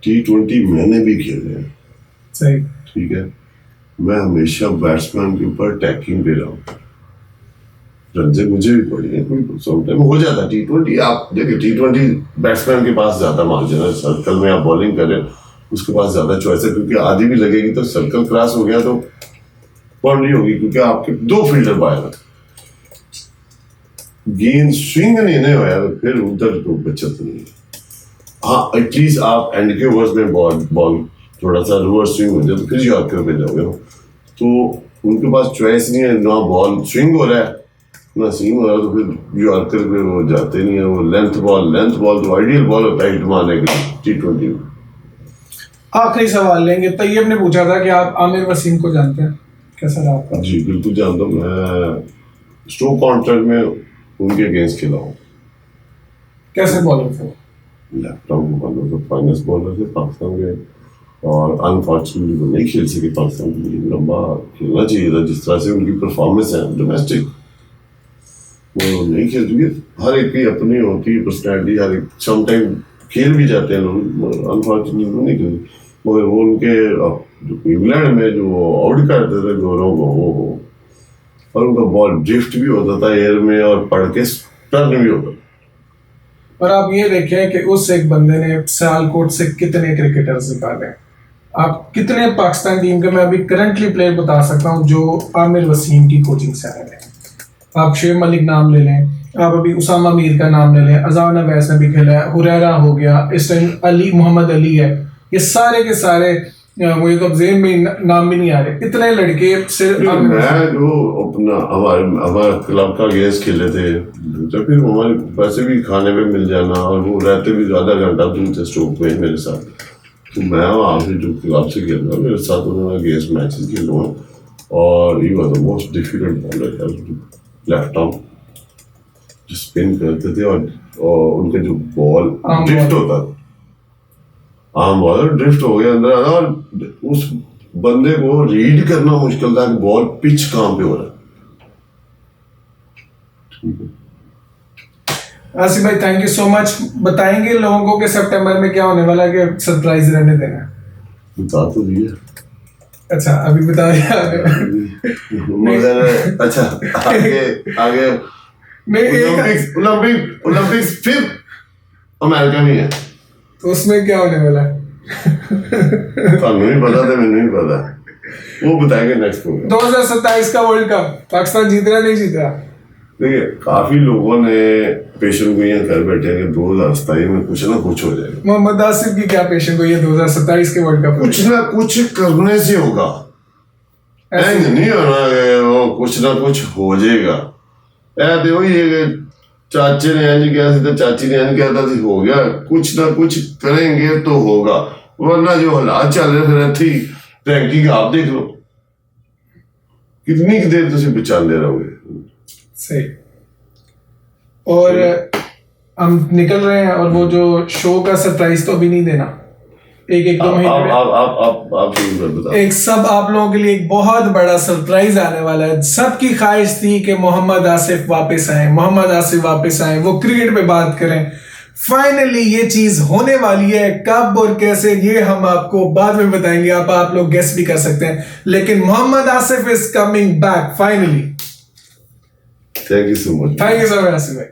T20 मैंने भी खेले हैं, सही, ठीक है, मैं हमेशा बैट्समैन के ऊपर टैकिंग पे रहा हूँ, रंजे मुझे भी पड़ी है, कोई समटाइम हो जाता है। T20 आप देखिए, T20 बैट्समैन के पास ज्यादा मार्जिन है, सर्कल में आप बॉलिंग करें उसके पास ज्यादा चॉइस है, क्योंकि आधी भी लगेगी तो सर्कल क्रॉस हो गया तो पॉइंट नहीं होगी, क्योंकि आपके 2 फील्डर बाहर है, गेंद स्विंग नहीं होया तो फिर उधर तो बचत नहीं है। हाँ एटलीस्ट आप एंड के ओवर्स में बॉल थोड़ा सा रिवर्स स्विंग हो जाए तो फिर यॉर्कर पे जाओगे, तो उनके पास चॉइस नहीं है, ना बॉल स्विंग हो रहा है ना सीम हो रहा है, तो फिर यॉर्कर पे वो जाते नहीं है। वो लेंथ बॉल तो आइडियल बॉल होता है हिट मारने के लिए T20 में। आखिरी सवाल लेंगे। तैयब ने पूछा था कि आप आमिर वसीम को जानते हैं, कैसा रहा आपका? जी बिल्कुल जानता हूँ, मैं स्ट्रोक कॉन्ट्रैक्ट में उनके अगेंस्ट खेला हूँ। कैसे बॉलर थे? लेफ्ट आर्म बॉलर थे, फाइनेस्ट बॉलर थे पाकिस्तान के, और अनफॉर्चुनेटली वो नहीं खेल सके पाकिस्तान के लिए। लंबा खेलना चाहिए था, जिस तरह से उनकी परफॉर्मेंस है डोमेस्टिक, वो नहीं खेल चुके। हर एक की अपनी होती है पर्सनैलिटी, हर एक समटाइम खेल भी जाते हैं लोग, अनफॉर्चुनेटली वो नहीं खेल, मगर वो उनके जो इंग्लैंड में जो आउट करते थे गौरव को, वो और उनका बॉल ड्रिफ्ट भी होता था एयर में और पड़ के टर्न भी होता। और आप ये देखें कि उस एक बंदे ने सियालकोट से कितने क्रिकेटर्स निकाले। आप कितने पाकिस्तान टीम के, मैं अभी करंटली प्लेयर बता सकता हूँ जो आमिर वसीम की कोचिंग से आए हैं। आप शेब मलिक नाम ले लें, आप अभी उसामा मीर का नाम ले लें, अजान अवैस ने भी खेला है, हुरैरा हो गया, इस टाइम अली मोहम्मद अली है, ये सारे के सारे मुझे तो जेब में नाम भी नहीं आ रहे, इतने लड़के सिर्फ मैं जो अपना हमारे क्लब का गेस्ट खेले थे, तो फिर हमारे पैसे भी खाने पे मिल जाना, और वो रहते भी आधा घंटा दूर थे स्टोक में मेरे साथ, तो मैं वहाँ से जो क्लब से खेल रहा मेरे साथ उन्होंने गेस्ट मैचेस खेले हैं, और he was the most difficult bowler. Left arm जो स्पिन करते थे, और उनका जो बॉल ड्रिफ्ट होता था, हाँ बॉलर ड्रिफ्ट हो गया अंदर आना, और उस बंदे को रीड करना मुश्किल था कि बॉल पिच कहां पे हो रहा है। आसिफ भाई थैंक यू सो मच। बताएंगे लोगों को कि सितंबर में क्या होने वाला है, कि सरप्राइज रहने देना है? बता तो दिया। अच्छा अभी बता दिया मगर अच्छा आगे आगे ओलंपिक्स फिर अमेरिका में है, तो उसमें क्या होने वाला है? नहीं पता था, मैंने नहीं पता, वो बताएंगे नेक्स्ट प्रोग्राम। 2027 का वर्ल्ड कप पाकिस्तान जीत रहा नहीं जीत रहा? देखिए काफी लोगों ने पेशेंट गोइयां कर बैठे हैं कि 2027 में कुछ ना कुछ हो जाएगा। मोहम्मद आसिफ की क्या पेशेंट गोई है 2027 के वर्ल्ड कप? कुछ ना कुछ करने से होगा, ऐसे नहीं होना कि वो कुछ ना कुछ हो जाएगा। ऐसे वही है कि चाचे ने इंज किया था, चाची ने इंज किया था, हो गया। कुछ ना कुछ करेंगे तो होगा, वरना जो हालात चल रहे थे रैंकिंग आप देख लो, कितनी देर तुम बेचाले रहोगे। सही। और हम निकल रहे हैं, और वो जो शो का सरप्राइज तो अभी नहीं देना, एक दो महीने में आप शुरू कर बताओ। एक सब आप लोगों के लिए एक बहुत बड़ा सरप्राइज आने वाला है। सबकी ख्वाहिश थी कि मोहम्मद आसिफ वापस आए, मोहम्मद आसिफ वापस आए, वो क्रिकेट पे बात करें। फाइनली ये चीज होने वाली है। कब और कैसे ये हम आपको बाद में बताएंगे, आप लोग गेस भी कर सकते हैं, लेकिन Mohammad Asif is coming back finally. Thank you so much. Thank you so much Asif भाई।